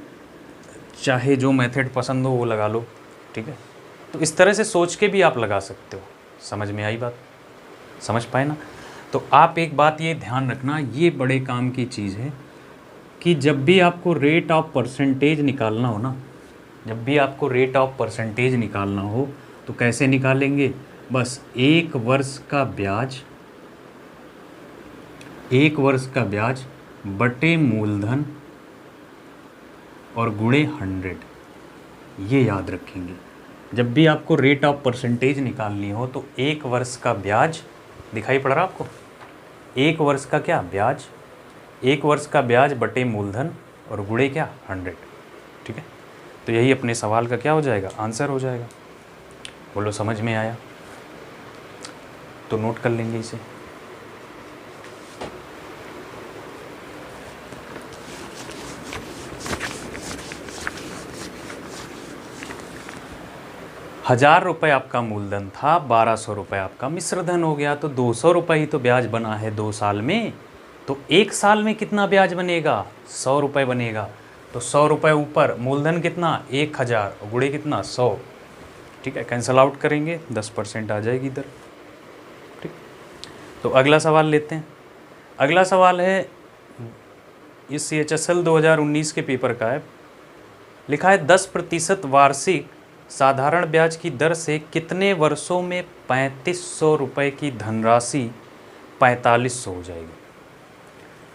चाहे जो मेथड पसंद हो वो लगा लो। ठीक है, तो इस तरह से सोच के भी आप लगा सकते हो। समझ में आई बात, समझ पाए ना? तो आप एक बात ये ध्यान रखना, ये बड़े काम की चीज़ है कि जब भी आपको रेट ऑफ परसेंटेज निकालना हो ना, जब भी आपको रेट ऑफ परसेंटेज निकालना हो तो कैसे निकालेंगे, बस 1 वर्ष का ब्याज 1 वर्ष का ब्याज बटे मूलधन और गुणे 100, ये याद रखेंगे। जब भी आपको रेट ऑफ परसेंटेज निकालनी हो तो 1 वर्ष का ब्याज दिखाई पड़ रहा आपको, 1 वर्ष का क्या ब्याज, 1 वर्ष का ब्याज बटे मूलधन और गुणे क्या 100, ठीक है। तो यही अपने सवाल का क्या हो जाएगा, आंसर हो जाएगा। बोलो समझ में आया? तो नोट कर लेंगे इसे। ₹1000 आपका मूलधन था, 1200 रुपये आपका मिश्र धन हो गया, तो 200 रुपये ही तो ब्याज बना है 2 साल में। तो 1 साल में कितना ब्याज बनेगा, 100 रुपये बनेगा। तो 100 रुपये ऊपर मूलधन कितना 1000 और गुणे कितना 100, ठीक है। कैंसल आउट करेंगे 10% आ जाएगी इधर, ठीक। तो अगला सवाल लेते हैं। अगला सवाल है इस CHSL 2019 के पेपर का है। लिखा है 10% वार्षिक साधारण ब्याज की दर से कितने वर्षों में 3500 रुपये की धनराशि 4500 हो जाएगी।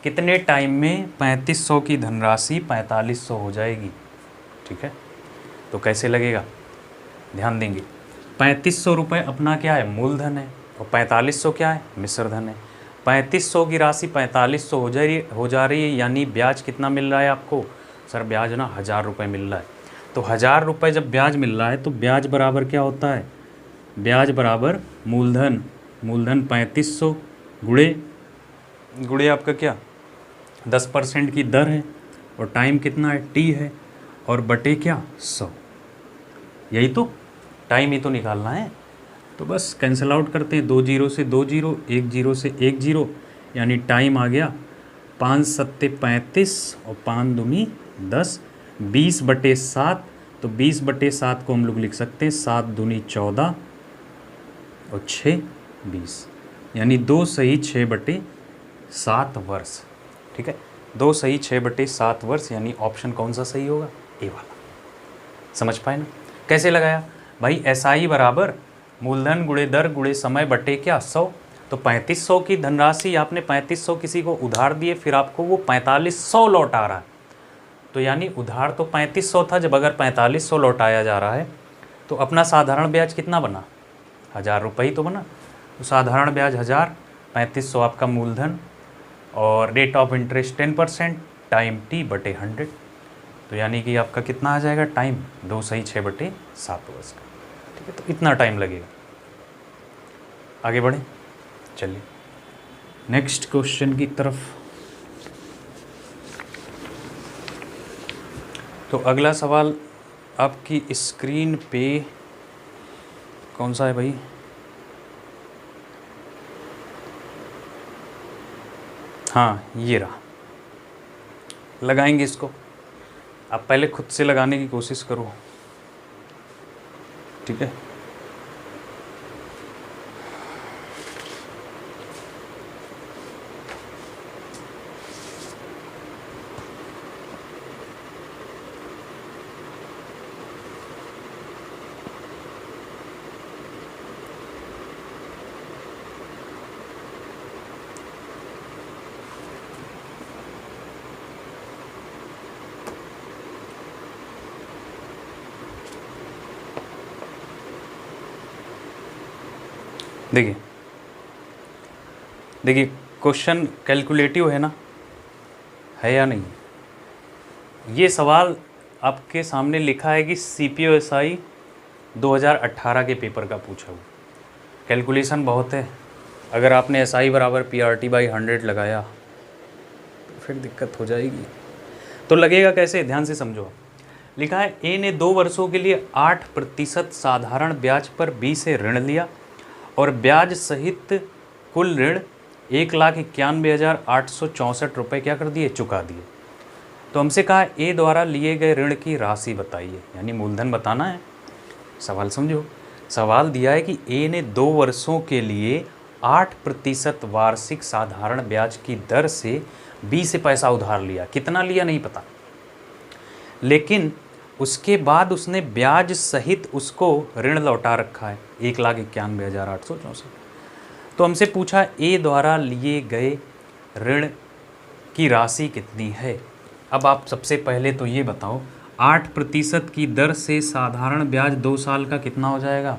कितने टाइम में 3500 की धनराशि 4500 हो जाएगी, ठीक है। तो कैसे लगेगा, ध्यान देंगे। 3500 रुपये अपना क्या है, मूलधन है, और 4500 क्या है, मिश्र धन है। 3500 की राशि 4500 हो जा रही है, यानी ब्याज कितना मिल रहा है आपको, सर ब्याज ना 1000 रुपये मिल रहा है। तो 1000 रुपये जब ब्याज मिल रहा है तो ब्याज बराबर क्या होता है, ब्याज बराबर मूलधन, मूलधन 3500 गुणे आपका क्या 10% की दर है, और टाइम कितना है T है, और बटे क्या 100, यही तो टाइम ही तो निकालना है। तो बस कैंसिल आउट करते हैं, 2 जीरो से 2 जीरो, 1 जीरो से 1 जीरो, यानी टाइम आ गया 5 सत्ते 35 और 5 दूनी 10, 20/7। तो 20/7 को हम लोग लिख सकते हैं 7 दूनी 14 और 6 20, यानी 2 सही 6/7 वर्ष, ठीक है। 2 सही 6/7 वर्ष, यानी ऑप्शन कौन सा सही होगा, ए वाला। समझ पाए ना कैसे लगाया भाई, SI बराबर मूलधन गुणे दर गुणे समय बटे क्या 100। तो 3500 की धनराशि आपने 3500 किसी को उधार दिए, फिर आपको वो 4500 लौट आ रहा है। तो यानी उधार तो 3500 था, जब अगर 4500 लौटाया जा रहा है तो अपना साधारण ब्याज कितना बना, 1000 रुपये ही तो बना। तो साधारण ब्याज 1000, 3500 आपका मूलधन, और rate of interest 10%, time T/100। तो यानी कि आपका कितना आ जाएगा टाइम, 2 सही 6/7 वर्ष का, ठीक है। तो इतना टाइम लगेगा। आगे बढ़ें, चलिए नेक्स्ट क्वेश्चन की तरफ। तो अगला सवाल आपकी स्क्रीन पे कौन सा है भाई, हाँ ये रहा। लगाएंगे इसको, आप पहले खुद से लगाने की कोशिश करो, ठीक है। देखिए क्वेश्चन कैलकुलेटिव है ना, है या नहीं। ये सवाल आपके सामने लिखा है कि CPO/SI 2018 के पेपर का पूछा हुआ। कैलकुलेशन बहुत है, अगर आपने SI बराबर PRT/100 लगाया तो फिर दिक्कत हो जाएगी। तो लगेगा कैसे, ध्यान से समझो। लिखा है A ने 2 वर्षों के लिए 8% साधारण ब्याज पर B से ऋण लिया और ब्याज सहित कुल ऋण 1,91,864 रुपये क्या कर दिए, चुका दिए। तो हमसे कहा A द्वारा लिए गए ऋण की राशि बताइए, यानी मूलधन बताना है। सवाल समझो, सवाल दिया है कि A ने 2 वर्षों के लिए 8% वार्षिक साधारण ब्याज की दर से B से पैसा उधार लिया। कितना लिया नहीं पता, लेकिन उसके बाद उसने ब्याज सहित उसको ऋण लौटा रखा है 1,91,864। तो हमसे पूछा A द्वारा लिए गए ऋण की राशि कितनी है। अब आप सबसे पहले तो ये बताओ 8% की दर से साधारण ब्याज 2 साल का कितना हो जाएगा।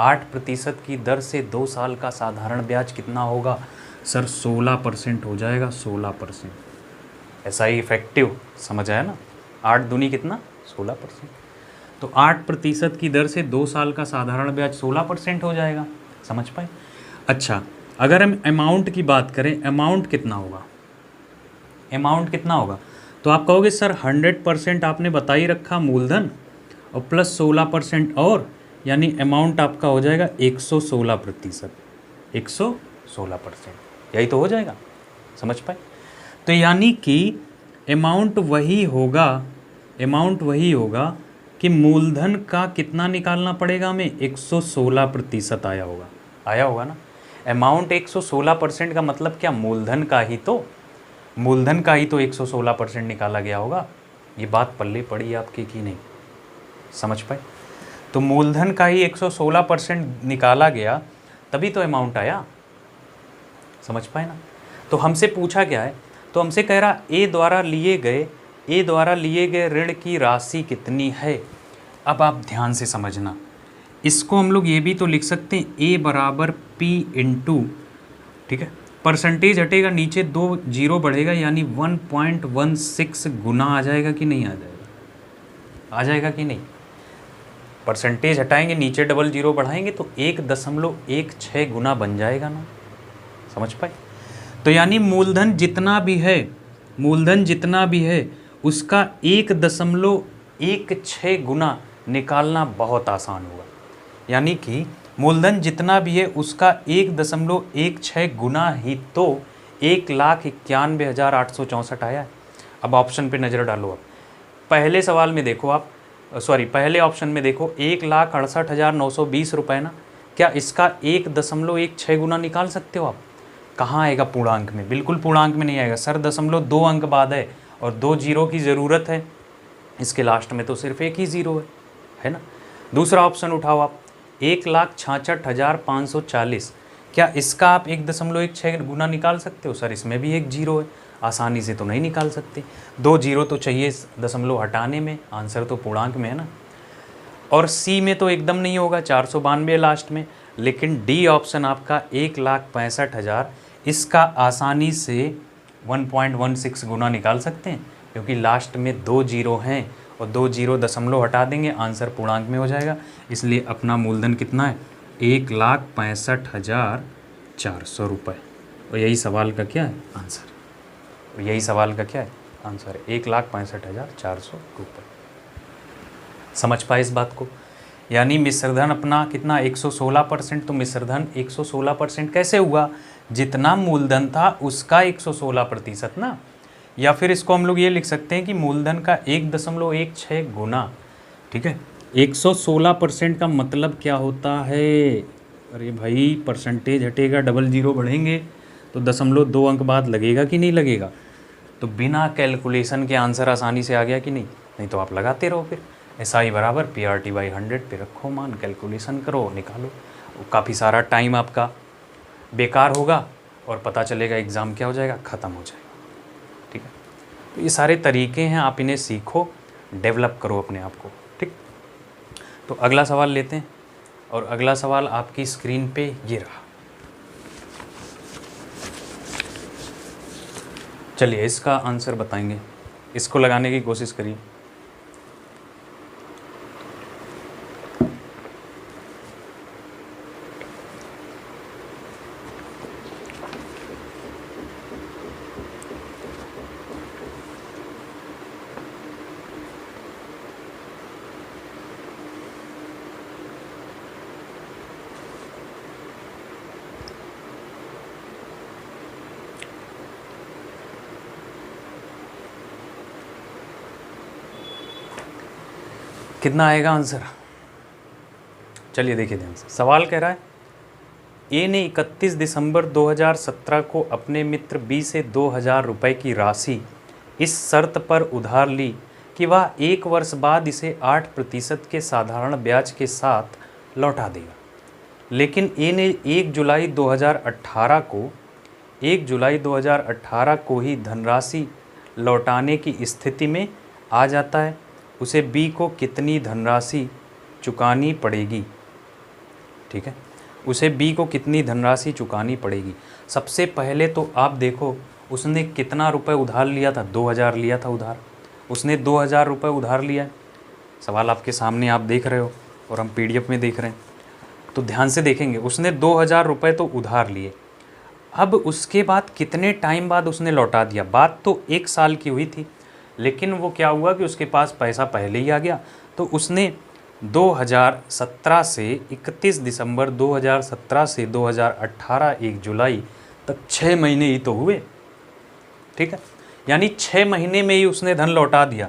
8% की दर से 2 साल का साधारण ब्याज कितना होगा सर? 16% हो जाएगा, 16%। ऐसा ही इफेक्टिव, समझ आया ना। 8 दूनी कितना? 16%। तो 8% की दर से 2 साल का साधारण ब्याज 16% हो जाएगा, समझ पाए। अच्छा, अगर हम अमाउंट की बात करें, अमाउंट कितना होगा? अमाउंट कितना होगा? तो आप कहोगे सर 100% आपने बता ही रखा मूलधन और प्लस 16% और, यानी अमाउंट आपका हो जाएगा 116%। 116%, यही तो हो जाएगा, समझ पाए। तो यानी कि अमाउंट वही होगा, अमाउंट वही होगा कि मूलधन का कितना निकालना पड़ेगा हमें? 116% आया होगा, आया होगा ना। अमाउंट 116% का मतलब क्या? मूलधन का ही तो, मूलधन का ही तो 116% निकाला गया होगा। ये बात पल्ले पड़ी आपकी कि नहीं, समझ पाए। तो मूलधन का ही 116% निकाला गया, तभी तो अमाउंट आया, समझ पाए ना। तो हमसे पूछा क्या है? तो हमसे कह रहा ए द्वारा लिए गए ऋण की राशि कितनी है। अब आप ध्यान से समझना, इसको हम लोग ये भी तो लिख सकते हैं ए बराबर पी इंटू, ठीक है, परसेंटेज हटेगा, नीचे 2 जीरो बढ़ेगा, यानी 1.16 गुना आ जाएगा कि नहीं आ जाएगा? आ जाएगा कि नहीं? परसेंटेज हटाएंगे, नीचे डबल जीरो बढ़ाएंगे तो 1.16 गुना बन जाएगा ना, समझ पाए। तो यानी मूलधन जितना भी है उसका 1.16 गुना निकालना बहुत आसान होगा। यानी कि मूलधन जितना भी है उसका 1.16 गुना ही तो 1,91,864 आया है। अब ऑप्शन पे नज़र डालो। आप पहले सवाल में देखो, आप पहले ऑप्शन में देखो 1,68,920 रुपये ना, क्या इसका 1.16 गुना निकाल सकते हो आप? कहाँ आएगा पूर्णांक में? बिल्कुल पूर्णांक में नहीं आएगा सर, 0.2 अंक बाद है और 2 जीरो की ज़रूरत है, इसके लास्ट में तो सिर्फ एक ही ज़ीरो है ना। दूसरा ऑप्शन उठाओ आप, 1,66,540, क्या इसका आप 1.16 गुना निकाल सकते हो? सर इसमें भी एक जीरो है, आसानी से तो नहीं निकाल सकते, 2 जीरो तो चाहिए दशमलव हटाने में, आंसर तो पूर्णांक में है ना। और सी में तो एकदम नहीं होगा, 492 लास्ट में। लेकिन डी ऑप्शन आपका 1,65,000, इसका आसानी से 1.16 गुना निकाल सकते हैं, क्योंकि लास्ट में 2 जीरो हैं और 2 जीरो दशमलव हटा देंगे, आंसर पूर्णांक में हो जाएगा। इसलिए अपना मूलधन कितना है? 1,65,400 रुपये। और यही सवाल का क्या है? आंसर। और यही सवाल का क्या है? आंसर है 1,65,400 रुपये। समझ पाए इस बात को? यानी मिश्रधन अपना कितना? 116%। तो मिश्रधन 116% कैसे हुआ? जितना मूलधन था उसका 116% ना। या फिर इसको हम लोग ये लिख सकते हैं कि मूलधन का 1.16 गुना, ठीक है। 116% का मतलब क्या होता है? अरे भाई परसेंटेज हटेगा, डबल जीरो बढ़ेंगे तो 0.2 अंक बाद लगेगा कि नहीं लगेगा? तो बिना कैलकुलेशन के आंसर आसानी से आ गया कि नहीं? नहीं तो आप लगाते रहो फिर SI बराबर PRT/100 पे रखो मान, कैलकुलेशन करो, निकालो। काफ़ी सारा टाइम आपका बेकार होगा और पता चलेगा एग्ज़ाम क्या हो जाएगा, ख़त्म हो जाएगा, ठीक है। तो ये सारे तरीके हैं, आप इन्हें सीखो, डेवलप करो अपने आप को, ठीक। तो अगला सवाल लेते हैं, और अगला सवाल आपकी स्क्रीन पे ये रहा। चलिए इसका आंसर बताएंगे, इसको लगाने की कोशिश करिए। कितना आएगा आंसर? चलिए देखिए ध्यान से। सवाल कह रहा है ए ने 31 दिसंबर 2017 को अपने मित्र बी से 2,000 रुपये की राशि इस शर्त पर उधार ली कि वह 1 वर्ष बाद इसे 8% के साधारण ब्याज के साथ लौटा देगा। लेकिन ए ने 1 जुलाई 2018 को 1 जुलाई 2018 को ही धनराशि लौटाने की स्थिति में आ जाता है, उसे बी को कितनी धनराशि चुकानी पड़ेगी? ठीक है, उसे बी को कितनी धनराशि चुकानी पड़ेगी? सबसे पहले तो आप देखो उसने कितना रुपए उधार लिया था, 2000 लिया था उधार। उसने 2000 रुपये उधार लिया है। सवाल आपके सामने आप देख रहे हो और हम पीडीएफ में देख रहे हैं, तो ध्यान से देखेंगे। उसने 2000 रुपये तो उधार लिए, अब उसके बाद कितने टाइम बाद उसने लौटा दिया? बात तो 1 साल की हुई थी, लेकिन वो क्या हुआ कि उसके पास पैसा पहले ही आ गया, तो उसने 2017 से 31 दिसंबर 2017 से 2018 1 जुलाई तक 6 महीने ही तो हुए। ठीक है, यानी 6 महीने में ही उसने धन लौटा दिया।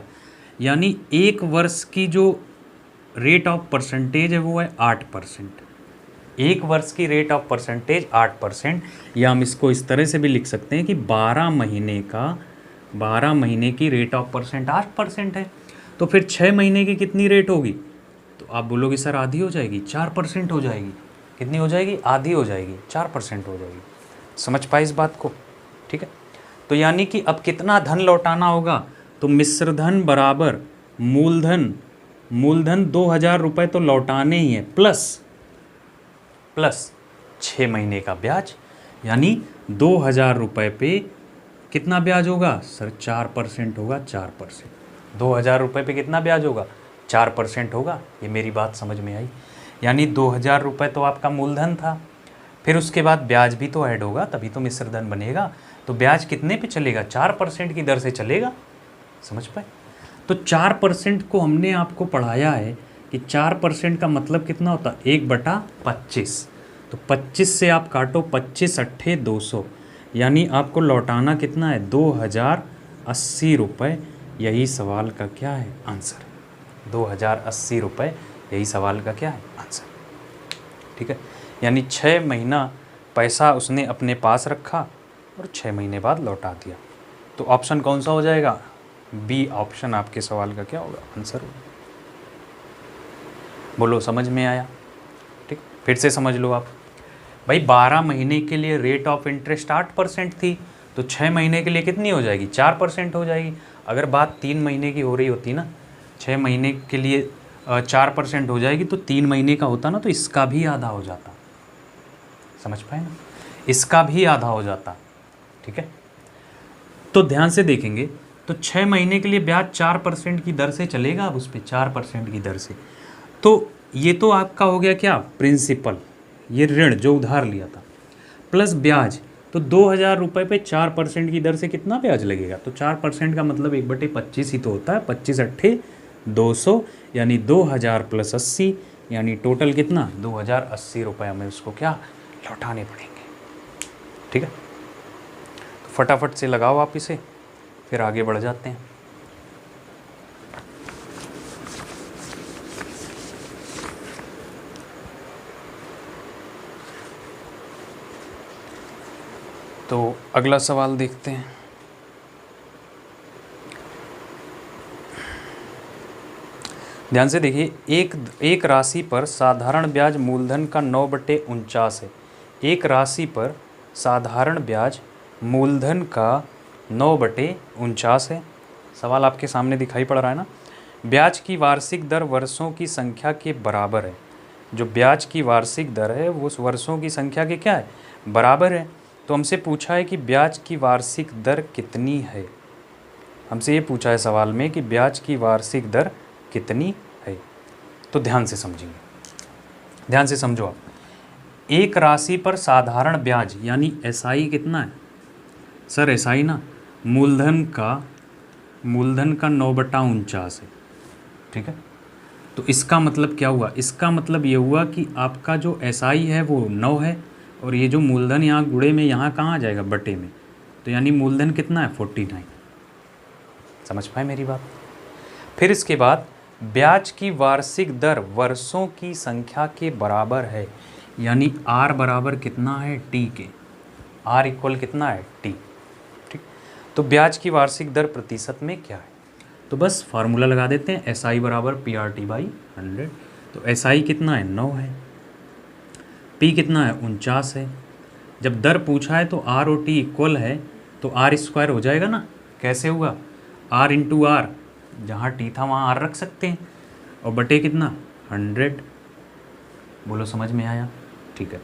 यानी 1 वर्ष की जो रेट ऑफ परसेंटेज है वो है 8%। 1 वर्ष की रेट ऑफ परसेंटेज 8%, या हम इसको इस तरह से भी लिख सकते हैं कि 12 महीने की रेट ऑफ परसेंट 8% है। तो फिर 6 महीने की कितनी रेट होगी? तो आप बोलोगे सर आधी हो जाएगी, 4% हो जाएगी। कितनी हो जाएगी? आधी हो जाएगी, 4% हो जाएगी। समझ पाए इस बात को? ठीक है, तो यानी कि अब कितना धन लौटाना होगा? तो मिश्र धन बराबर मूलधन 2000 रुपये तो लौटाने ही है, प्लस 6 महीने का ब्याज, यानी 2000 रुपये पे कितना ब्याज होगा सर? 4% होगा, 4%। 2000 रुपये पे कितना ब्याज होगा? 4% होगा। ये मेरी बात समझ में आई? यानी 2000 रुपये तो आपका मूलधन था, फिर उसके बाद ब्याज भी तो ऐड होगा, तभी तो मिश्र धन बनेगा। तो ब्याज कितने पे चलेगा? 4% की दर से चलेगा। समझ पाए? तो 4% को हमने आपको पढ़ाया है कि 4% का मतलब कितना होता है? 1/25। तो 25 से आप काटो, 25 अट्ठे 200, यानी आपको लौटाना कितना है? 2080 रुपये। यही सवाल का क्या है? आंसर। 2080 रुपये, यही सवाल का क्या है? आंसर। ठीक है, यानी 6 महीना पैसा उसने अपने पास रखा और 6 महीने बाद लौटा दिया। तो ऑप्शन कौन सा हो जाएगा? बी ऑप्शन आपके सवाल का क्या होगा? आंसर होगा। बोलो समझ में आया? ठीक, फिर से समझ लो आप। भाई 12 महीने के लिए रेट ऑफ इंटरेस्ट 8% थी, तो 6 महीने के लिए कितनी हो जाएगी? 4% हो जाएगी। अगर बात 3 महीने की हो रही होती ना, 6 महीने के लिए 4% हो जाएगी, तो 3 महीने का होता ना, तो इसका भी आधा हो जाता। समझ पाए ना? इसका भी आधा हो जाता। ठीक है, तो ध्यान से देखेंगे, तो 6 महीने के लिए ब्याज 4% की दर से चलेगा। अब उस पर 4% की दर से, तो ये तो आपका हो गया क्या? प्रिंसिपल, ये ऋण जो उधार लिया था, प्लस ब्याज। तो 2000 रुपये पे 4% की दर से कितना ब्याज लगेगा? तो 4% का मतलब 1/25 ही तो होता है। 25 अट्ठे 200, यानी 2000 प्लस 80, यानी टोटल कितना? 2080 रुपये हमें उसको क्या लौटाने पड़ेंगे। ठीक है, तो फटाफट से लगाओ आप इसे, फिर आगे बढ़ जाते हैं। तो अगला सवाल देखते हैं। ध्यान से देखिए, एक राशि पर साधारण ब्याज मूलधन का 9/49 है। एक राशि पर साधारण ब्याज मूलधन का 9/49 है। सवाल आपके सामने दिखाई पड़ रहा है ना? ब्याज की वार्षिक दर वर्षों की संख्या के बराबर है। जो ब्याज की वार्षिक दर है वो उस वर्षों की संख्या के क्या है? बराबर है। तो हमसे पूछा है कि ब्याज की वार्षिक दर कितनी है। हमसे ये पूछा है सवाल में कि ब्याज की वार्षिक दर कितनी है। तो ध्यान से समझिए, ध्यान से समझो आप। एक राशि पर साधारण ब्याज यानी एसआई कितना है सर? एसआई ना मूलधन का 9/49 है। ठीक है, तो इसका मतलब क्या हुआ? इसका मतलब ये हुआ कि आपका जो एसआई है वो 9 है, और ये जो मूलधन यहाँ गुणे में यहाँ कहाँ आ जाएगा? बटे में। तो यानी मूलधन कितना है? 49। समझ पाए मेरी बात? फिर इसके बाद ब्याज की वार्षिक दर वर्षों की संख्या के बराबर है, यानी आर बराबर कितना है? टी के। आर इक्वल कितना है? टी। ठीक, तो ब्याज की वार्षिक दर प्रतिशत में क्या है? तो बस फार्मूला लगा देते हैं, एस आई बराबर PRT/100। तो एस आई कितना है? 9 है। पी कितना है? 49 है। जब दर पूछा है तो आर और टी इक्वल है तो आर स्क्वायर हो जाएगा ना। कैसे हुआ? आर इंटू आर, जहाँ टी था वहाँ आर रख सकते हैं, और बटे कितना 100। बोलो समझ में आया? ठीक है,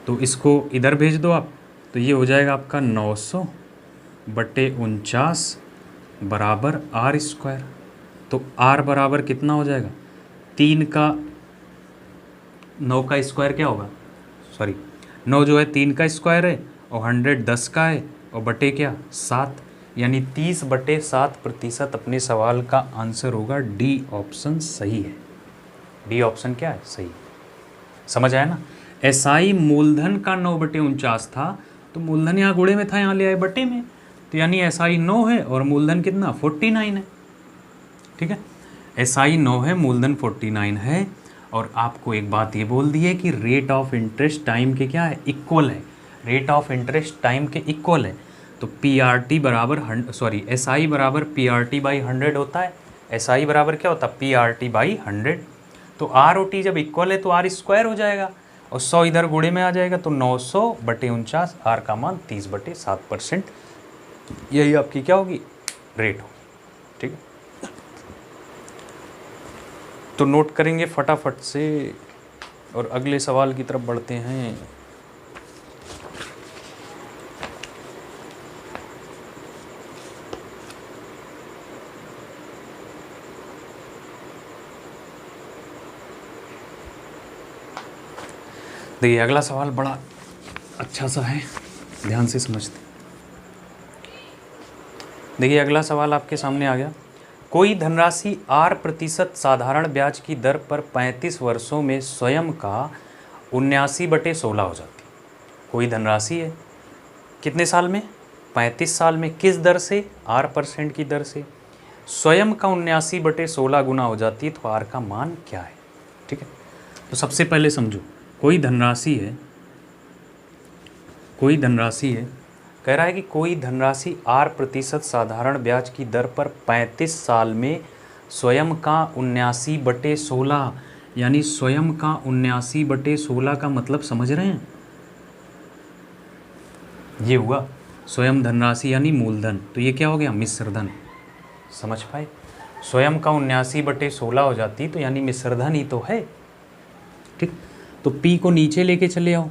तो इसको इधर भेज दो आप, तो ये हो जाएगा आपका 900 बटे 49 बराबर आर स्क्वायर। तो आर बराबर कितना हो जाएगा? 3 का 9 का स्क्वायर क्या होगा? सॉरी 9 जो है 3 का स्क्वायर है, और 100 10 का है, और बटे क्या 7, यानी 30/7% अपने सवाल का आंसर होगा डी ऑप्शन सही है। डी ऑप्शन क्या है? सही। समझ आया ना? एसआई मूलधन का 9/49 था, तो मूलधन यहाँ गुणे में था, यहाँ ले आए बटे में, तो यानी एसआई 9 है और मूलधन कितना 49 है। ठीक है, एसआई 9 है, मूलधन 49 है, और आपको एक बात ये बोल दी है कि रेट ऑफ इंटरेस्ट टाइम के क्या है? इक्वल है। रेट ऑफ इंटरेस्ट टाइम के इक्वल है, तो पीआरटी बराबर एसआई बराबर पीआरटी बाई 100 होता है। एसआई बराबर क्या होता है? PRT by 100। तो आर और टी जब इक्वल है तो आर स्क्वायर हो जाएगा, और 100 इधर गुणे में आ जाएगा, तो 900/49, आर का मान 30/7%। यही आपकी क्या होगी? रेट होगी। ठीक है, तो नोट करेंगे फटाफट से और अगले सवाल की तरफ बढ़ते हैं। देखिए अगला सवाल बड़ा अच्छा सा है, ध्यान से समझते। देखिए अगला सवाल आपके सामने आ गया। कोई धनराशि R% साधारण ब्याज की दर पर 35 वर्षों में स्वयं का 79/16 हो जाती है। कोई धनराशि है कितने साल में? 35 साल में। किस दर से? R% की दर से। स्वयं का 79/16 गुना हो जाती है, तो R का मान क्या है? ठीक है, तो सबसे पहले समझो, कोई धनराशि है, कह रहा है कि कोई धनराशि R% साधारण ब्याज की दर पर 35 साल में स्वयं का 79/16, यानी स्वयं का 79/16 का मतलब समझ रहे हैं? ये हुआ स्वयं धनराशि यानी मूलधन, तो ये क्या हो गया? मिश्रधन। समझ पाए? स्वयं का 79/16 हो जाती तो यानी मिश्रधन ही तो है। ठीक, तो P को नीचे लेके चले आओ,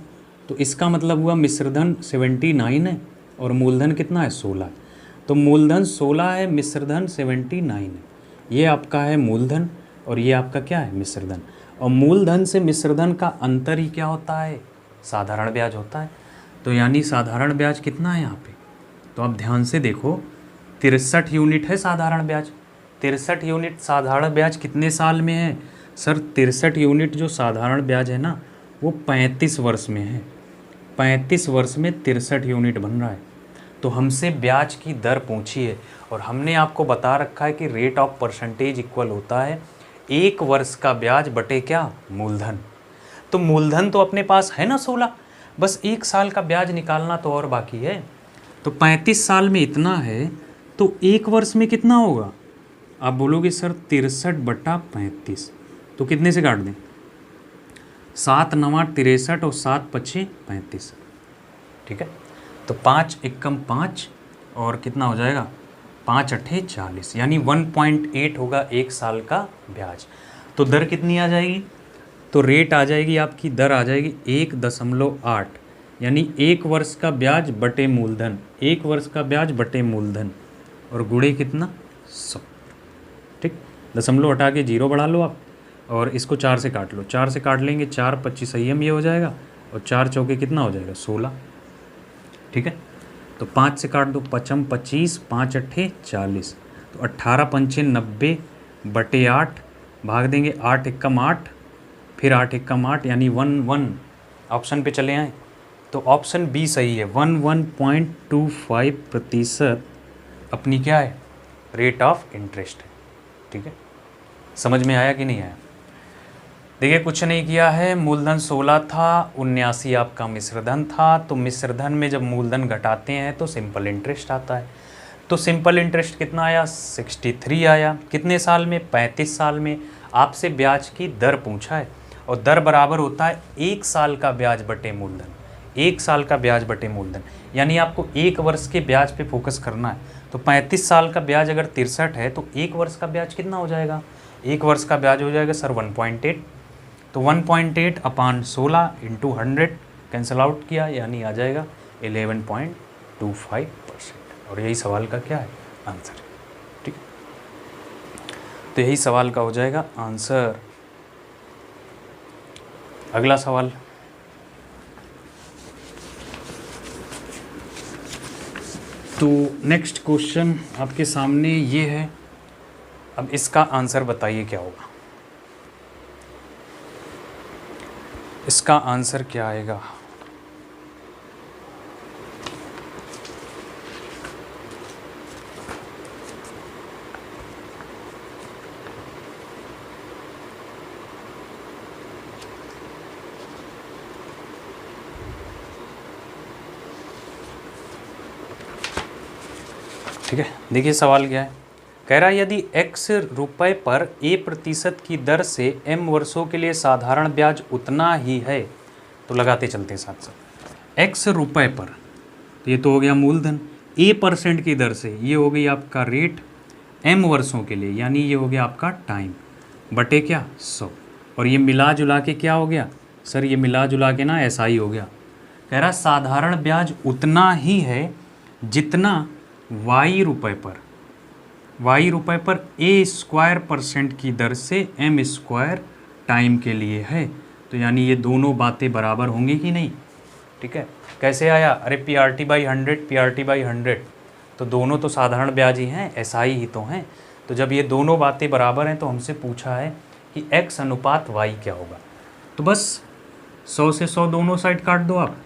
तो इसका मतलब हुआ मिश्रधन 79 है और मूलधन कितना है? 16। तो मूलधन 16 है, मिश्रधन 79 है। ये आपका है मूलधन और ये आपका क्या है? मिश्रधन। और मूलधन से मिश्रधन का अंतर ही क्या होता है? साधारण ब्याज होता है। तो यानी साधारण ब्याज कितना है यहाँ पे? तो आप ध्यान से देखो, 63 यूनिट है साधारण ब्याज। 63 यूनिट साधारण ब्याज कितने साल में है? सर 63 यूनिट जो साधारण ब्याज है ना, वो 35 वर्ष में है। 35 वर्ष में 63 यूनिट बन रहा है। तो हमसे ब्याज की दर पूछी है, और हमने आपको बता रखा है कि रेट ऑफ परसेंटेज इक्वल होता है 1 वर्ष का ब्याज बटे क्या? मूलधन। तो मूलधन तो अपने पास है ना 16, बस 1 साल का ब्याज निकालना तो और बाकी है। तो 35 साल में इतना है, तो 1 वर्ष में कितना होगा? आप बोलोगे सर 63/35, तो कितने से काट दें? 7 9 63 और 7 5 35। ठीक है, तो 5 एकम 5 और कितना हो जाएगा? 5 8 40, यानी 1.8 होगा 1 साल का ब्याज। तो दर कितनी आ जाएगी? तो रेट आ जाएगी आपकी, दर आ जाएगी 1.8, यानी 1 वर्ष का ब्याज बटे मूलधन, 1 वर्ष का ब्याज बटे मूलधन, और गुणे कितना? 100। ठीक, दशमलव हटा के 0 बढ़ा लो आप, और इसको 4 से काट लो। 4 से काट लेंगे, 4 25 संयम ये हो जाएगा, और 4 चौके कितना हो जाएगा? 16। ठीक है, तो 5 से काट दो, 5 25, 5 8 40, तो 18 पंचे 90 बटे 8, भाग देंगे 8 एकम 8, फिर 8 एकम 8, यानी 1 ऑप्शन पे चले आए, तो ऑप्शन बी सही है। 11.25% अपनी क्या है? रेट ऑफ इंटरेस्ट है। ठीक है, समझ में आया कि नहीं आया? देखिए कुछ नहीं किया है, मूलधन 16 था, 79 आपका मिश्रधन था। तो मिश्रधन में जब मूलधन घटाते हैं तो सिंपल इंटरेस्ट आता है। तो सिंपल इंटरेस्ट कितना आया? 63 आया। कितने साल में? 35 साल में। आपसे ब्याज की दर पूछा है, और दर बराबर होता है 1 साल का ब्याज बटे मूलधन। 1 साल का ब्याज बटे मूलधन, यानी आपको 1 वर्ष के ब्याज पे फोकस करना है। तो 35 साल का ब्याज अगर 63 है तो 1 वर्ष का ब्याज कितना हो जाएगा? 1 वर्ष का ब्याज हो जाएगा सर 1.8। तो 1.8 अपान 16 इंटू 100 कैंसिल आउट किया, यानी आ जाएगा 11.25%। और यही सवाल का क्या है? आंसर। ठीक है, तो यही सवाल का हो जाएगा आंसर। अगला सवाल, तो नेक्स्ट क्वेश्चन आपके सामने ये है। अब इसका आंसर बताइए क्या होगा। इसका आंसर क्या आएगा? ठीक है, देखिए सवाल क्या है। कह रहा है यदि x रुपए पर a% की दर से m वर्षों के लिए साधारण ब्याज उतना ही है, तो लगाते चलते हैं साथ साथ। x रुपए पर, तो ये तो हो गया मूलधन, a% की दर से ये हो गई आपका रेट m वर्षों के लिए, यानी ये हो गया आपका टाइम बटे क्या 100। और ये मिला जुला के क्या हो गया सर? ये मिला जुला के ना SI हो गया। कह रहा साधारण ब्याज उतना ही है जितना y रुपए पर a² % की दर से m² टाइम के लिए है। तो यानी ये दोनों बातें बराबर होंगी कि नहीं? ठीक है, कैसे आया? अरे PRT/100 तो दोनों तो साधारण ब्याज ही हैं, SI ही तो हैं। तो जब ये दोनों बातें बराबर हैं तो हमसे पूछा है कि x अनुपात y क्या होगा। तो बस 100 से 100 दोनों साइड काट दो आप।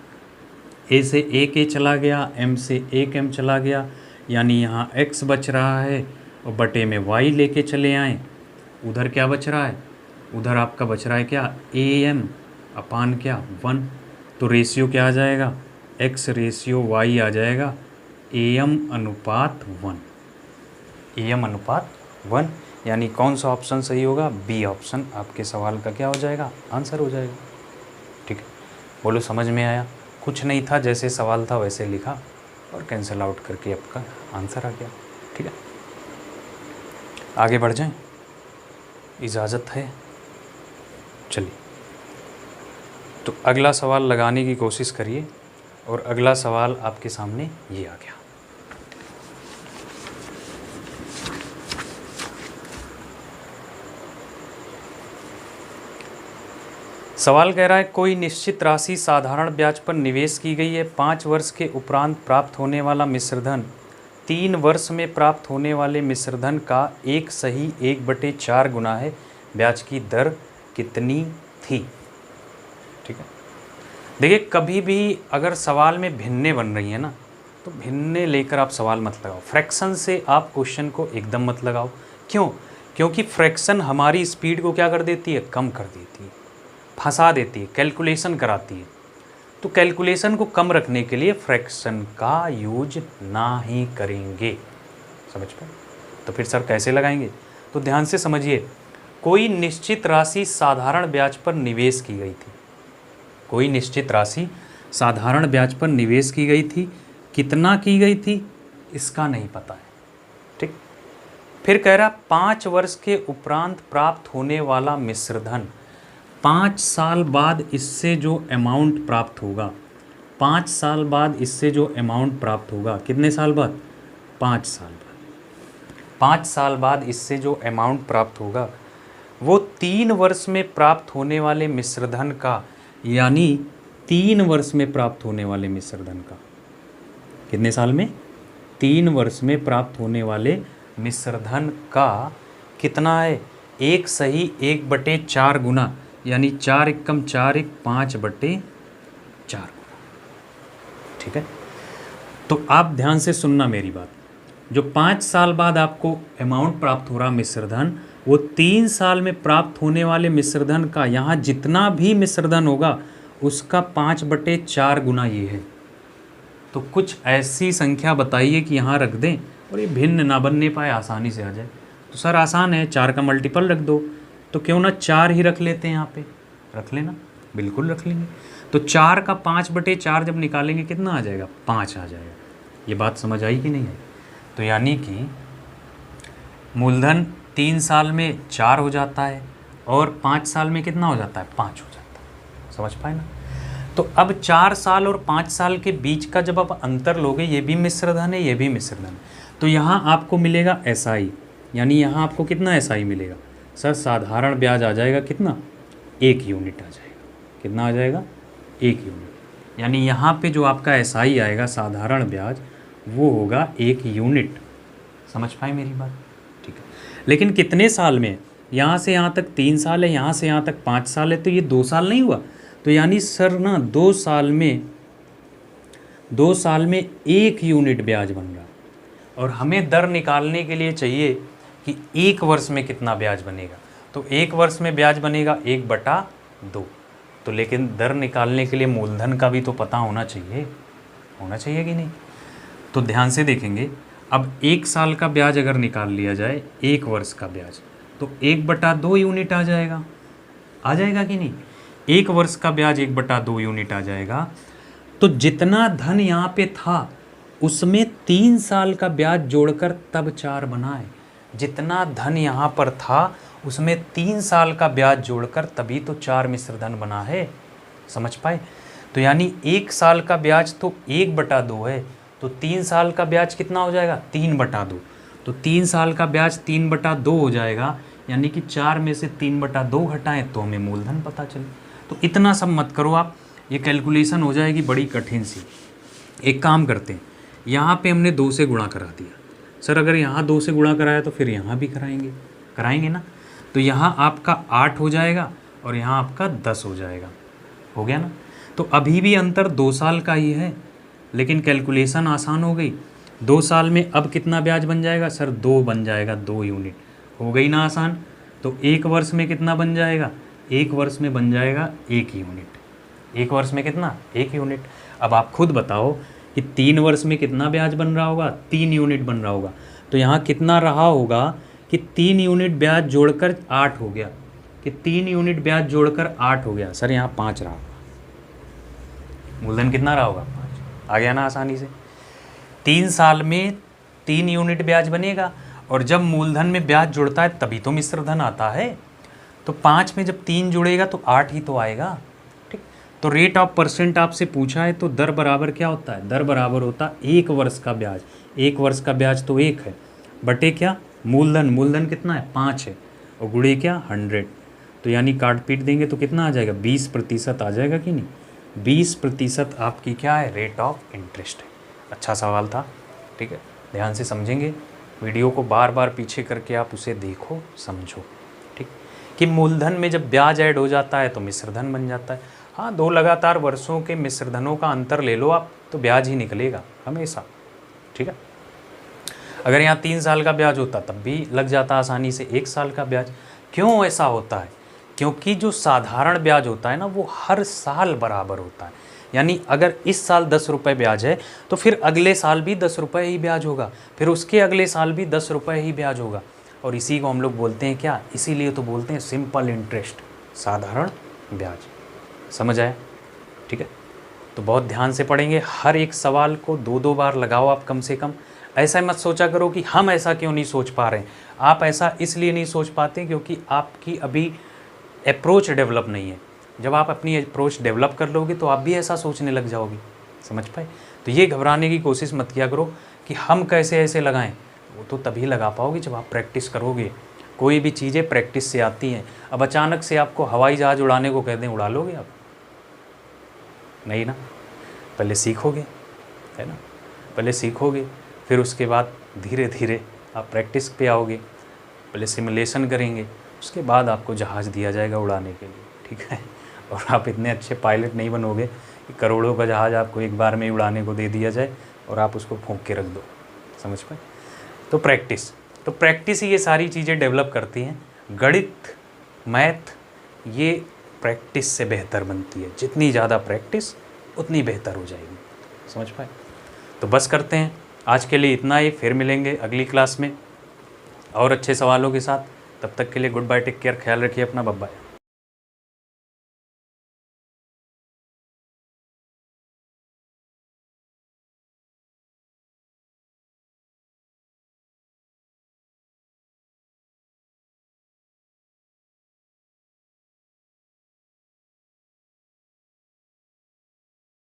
a से 1 a चला गया, m से 1 m चला गया, यानी यहाँ x बच रहा है और बटे में y लेके चले आए। उधर क्या बच रहा है? उधर आपका बच रहा है क्या? am अपान क्या 1। तो रेशियो क्या आ जाएगा? x रेशियो y आ जाएगा am अनुपात 1। यानी कौन सा ऑप्शन सही होगा? बी ऑप्शन आपके सवाल का क्या हो जाएगा? आंसर हो जाएगा। ठीक है, बोलो समझ में आया? कुछ नहीं था, जैसे सवाल था वैसे लिखा और कैंसिल आउट करके आपका आंसर आ गया। ठीक है, आगे बढ़ जाएं, इजाज़त है? चलिए, तो अगला सवाल लगाने की कोशिश करिए। और अगला सवाल आपके सामने ये आ गया। सवाल कह रहा है कोई निश्चित राशि साधारण ब्याज पर निवेश की गई है। 5 वर्ष के उपरांत प्राप्त होने वाला मिश्रधन 3 वर्ष में प्राप्त होने वाले मिश्रधन का 1/4 गुना है। ब्याज की दर कितनी थी? ठीक है, देखिए कभी भी अगर सवाल में भिन्ने बन रही है ना, तो भिन्ने लेकर आप सवाल मत लगाओ। फ्रैक्शन से आप क्वेश्चन को एकदम मत लगाओ। क्यों? क्योंकि फ्रैक्शन हमारी स्पीड को क्या कर देती है? कम कर देती है, फंसा देती है, कैलकुलेशन कराती है। तो कैलकुलेशन को कम रखने के लिए फ्रैक्शन का यूज ना ही करेंगे। समझ पाए? तो फिर सर कैसे लगाएंगे? तो ध्यान से समझिए। कोई निश्चित राशि साधारण ब्याज पर निवेश की गई थी। कोई निश्चित राशि साधारण ब्याज पर निवेश की गई थी। कितना की गई थी इसका नहीं पता है। ठीक, फिर कह रहा 5 वर्ष के उपरांत प्राप्त होने वाला मिश्रधन, 5 साल बाद इससे जो अमाउंट प्राप्त होगा, 5 साल बाद इससे जो अमाउंट प्राप्त होगा, कितने साल बाद? 5 साल बाद। 5 साल बाद इससे जो अमाउंट प्राप्त होगा वो 3 वर्ष में प्राप्त होने वाले मिश्रधन का, यानी 3 वर्ष में प्राप्त होने वाले मिश्रधन का, कितने साल में? 3 वर्ष में प्राप्त होने वाले मिश्रधन का कितना है? 1/4 गुना, यानी 4 एकम 4 एक 5/4 गुना। ठीक है, तो आप ध्यान से सुनना मेरी बात। जो 5 साल बाद आपको अमाउंट प्राप्त हो रहा मिश्रधन, वो 3 साल में प्राप्त होने वाले मिश्रधन का, यहाँ जितना भी मिश्रधन होगा उसका 5/4 गुना ये है। तो कुछ ऐसी संख्या बताइए कि यहाँ रख दें और ये भिन्न ना बनने पाए, आसानी से आ जाए। तो सर आसान है, 4 का मल्टीपल रख दो। तो क्यों ना 4 ही रख लेते हैं, यहाँ पे रख लेना। बिल्कुल रख लेंगे। तो 4 का 5/4 जब निकालेंगे कितना आ जाएगा? 5 आ जाएगा। ये बात समझ आई कि नहीं आई? तो यानी कि मूलधन 3 साल में 4 हो जाता है और 5 साल में कितना हो जाता है? 5 हो जाता है। समझ पाए ना? तो अब 4 साल और 5 साल के बीच का जब आप अंतर लोगे, ये भी मिश्र धन है, ये भी मिश्र धन है, तो यहाँ आपको मिलेगा SI, यानी यहाँ आपको कितना SI मिलेगा? सर साधारण ब्याज आ जाएगा कितना? 1 यूनिट आ जाएगा। कितना आ जाएगा? 1 यूनिट। यानी यहाँ पे जो आपका SI आएगा साधारण ब्याज, वो होगा 1 यूनिट। समझ पाए मेरी बात? ठीक है। लेकिन कितने साल में? यहाँ से यहाँ तक 3 साल है, यहाँ से यहाँ तक 5 साल है, तो ये 2 साल नहीं हुआ? तो यानी सर ना 2 साल में 1 यूनिट ब्याज बन रहा है। और हमें दर निकालने के लिए चाहिए कि 1 वर्ष में कितना ब्याज बनेगा। तो 1 वर्ष में ब्याज बनेगा 1/2। तो लेकिन दर निकालने के लिए मूलधन का भी तो पता होना चाहिए कि नहीं? तो ध्यान से देखेंगे। अब 1 साल का ब्याज अगर निकाल लिया जाए 1 वर्ष का ब्याज, तो 1/2 यूनिट आ जाएगा कि नहीं? 1 वर्ष का ब्याज 1/2 यूनिट आ जाएगा। तो जितना धन यहाँ पे था उसमें 3 साल का ब्याज जोड़कर तब 4 बना है। जितना धन यहाँ पर था उसमें 3 साल का ब्याज जोड़कर तभी तो 4 मिश्र धन बना है। समझ पाए? तो यानी 1 साल का ब्याज तो 1/2 है, तो 3 साल का ब्याज कितना हो जाएगा? 3/2। तो 3 साल का ब्याज 3/2 हो जाएगा, यानी कि 4 में से 3/2 घटाएं तो हमें मूलधन पता चले। तो इतना सब मत करो आप, ये कैलकुलेशन हो जाएगी बड़ी कठिन सी। एक काम करते हैं, यहाँ पे हमने 2 से गुणा करा दिया। सर अगर यहाँ 2 से गुणा कराया तो फिर यहाँ भी कराएंगे ना। तो यहाँ आपका 8 हो जाएगा और यहाँ आपका 10 हो जाएगा। हो गया ना? तो अभी भी अंतर 2 साल का ही है, लेकिन कैलकुलेशन आसान हो गई। 2 साल में अब कितना ब्याज बन जाएगा? सर 2 बन जाएगा, 2 यूनिट। हो गई ना आसान? तो 1 वर्ष में कितना बन जाएगा? 1 वर्ष में बन जाएगा 1 यूनिट। 1 वर्ष में कितना? 1 यूनिट। अब आप खुद बताओ कि 3 वर्ष में कितना ब्याज बन रहा होगा? 3 यूनिट बन रहा होगा। तो यहाँ कितना रहा होगा कि 3 यूनिट ब्याज जोड़कर 8 हो गया, कि 3 यूनिट ब्याज जोड़कर 8 हो गया। सर यहाँ 5 रहा, मूलधन कितना रहा होगा? 5। आ गया ना आसानी से? 3 साल में 3 यूनिट ब्याज बनेगा, और जब मूलधन में ब्याज जुड़ता है तभी तो मिश्र धन आता है। तो 5 में जब 3 जुड़ेगा तो 8 ही तो आएगा। ठीक। तो रेट ऑफ परसेंट आपसे पूछा है, तो दर बराबर क्या होता है? दर बराबर होता है 1 वर्ष का ब्याज। 1 वर्ष का ब्याज तो 1 है, बटे क्या? मूलधन कितना है? 5 है, और गुणे क्या? 100। तो यानी काट पीट देंगे तो कितना आ जाएगा? 20% आ जाएगा कि नहीं? 20% आपकी क्या है? रेट ऑफ इंटरेस्ट है। अच्छा सवाल था। ठीक है, ध्यान से समझेंगे। वीडियो को बार बार पीछे करके आप उसे देखो, समझो। ठीक, कि मूलधन में जब ब्याज ऐड हो जाता है तो मिश्रधन बन जाता है। हाँ, 2 लगातार वर्षों के मिश्रधनों का अंतर ले लो आप, तो ब्याज ही निकलेगा हमेशा। ठीक है, अगर यहाँ 3 साल का ब्याज होता तब भी लग जाता आसानी से 1 साल का ब्याज। क्यों ऐसा होता है? क्योंकि जो साधारण ब्याज होता है ना, वो हर साल बराबर होता है। यानी अगर इस साल 10 रुपये ब्याज है तो फिर अगले साल भी 10 रुपये ही ब्याज होगा, फिर उसके अगले साल भी 10 रुपये ही ब्याज होगा। और इसी को हम लोग बोलते हैं क्या? इसीलिए तो बोलते हैं सिंपल इंटरेस्ट, साधारण ब्याज। समझ आया? ठीक है, तो बहुत ध्यान से पढ़ेंगे। हर एक सवाल को 2-2 बार लगाओ आप कम से कम। ऐसा मत सोचा करो कि हम ऐसा क्यों नहीं सोच पा रहे हैं। आप ऐसा इसलिए नहीं सोच पाते क्योंकि आपकी अभी अप्रोच डेवलप नहीं है। जब आप अपनी अप्रोच डेवलप कर लोगे तो आप भी ऐसा सोचने लग जाओगे। समझ पाए? तो ये घबराने की कोशिश मत किया करो कि हम कैसे ऐसे लगाएं। वो तो तभी लगा पाओगे जब आप प्रैक्टिस करोगे। कोई भी चीज़ें प्रैक्टिस से आती हैं। अब अचानक से आपको हवाई जहाज़ उड़ाने को कह दें, उड़ा लोगे आप? नहीं ना, पहले सीखोगे, है ना? पहले सीखोगे, फिर उसके बाद धीरे धीरे आप प्रैक्टिस पे आओगे। पहले सिमुलेशन करेंगे, उसके बाद आपको जहाज़ दिया जाएगा उड़ाने के लिए। ठीक है, और आप इतने अच्छे पायलट नहीं बनोगे कि करोड़ों का जहाज़ आपको एक बार में ही उड़ाने को दे दिया जाए और आप उसको फूंक के रख दो। समझ पाए? तो प्रैक्टिस ही ये सारी चीज़ें डेवलप करती हैं। गणित, मैथ, ये प्रैक्टिस से बेहतर बनती है। जितनी ज़्यादा प्रैक्टिस उतनी बेहतर हो जाएगी। समझ पाए? तो बस करते हैं आज के लिए इतना ही। फिर मिलेंगे अगली क्लास में और अच्छे सवालों के साथ। तब तक के लिए गुड बाय, टेक केयर, ख्याल रखिए अपना, बाय बाय।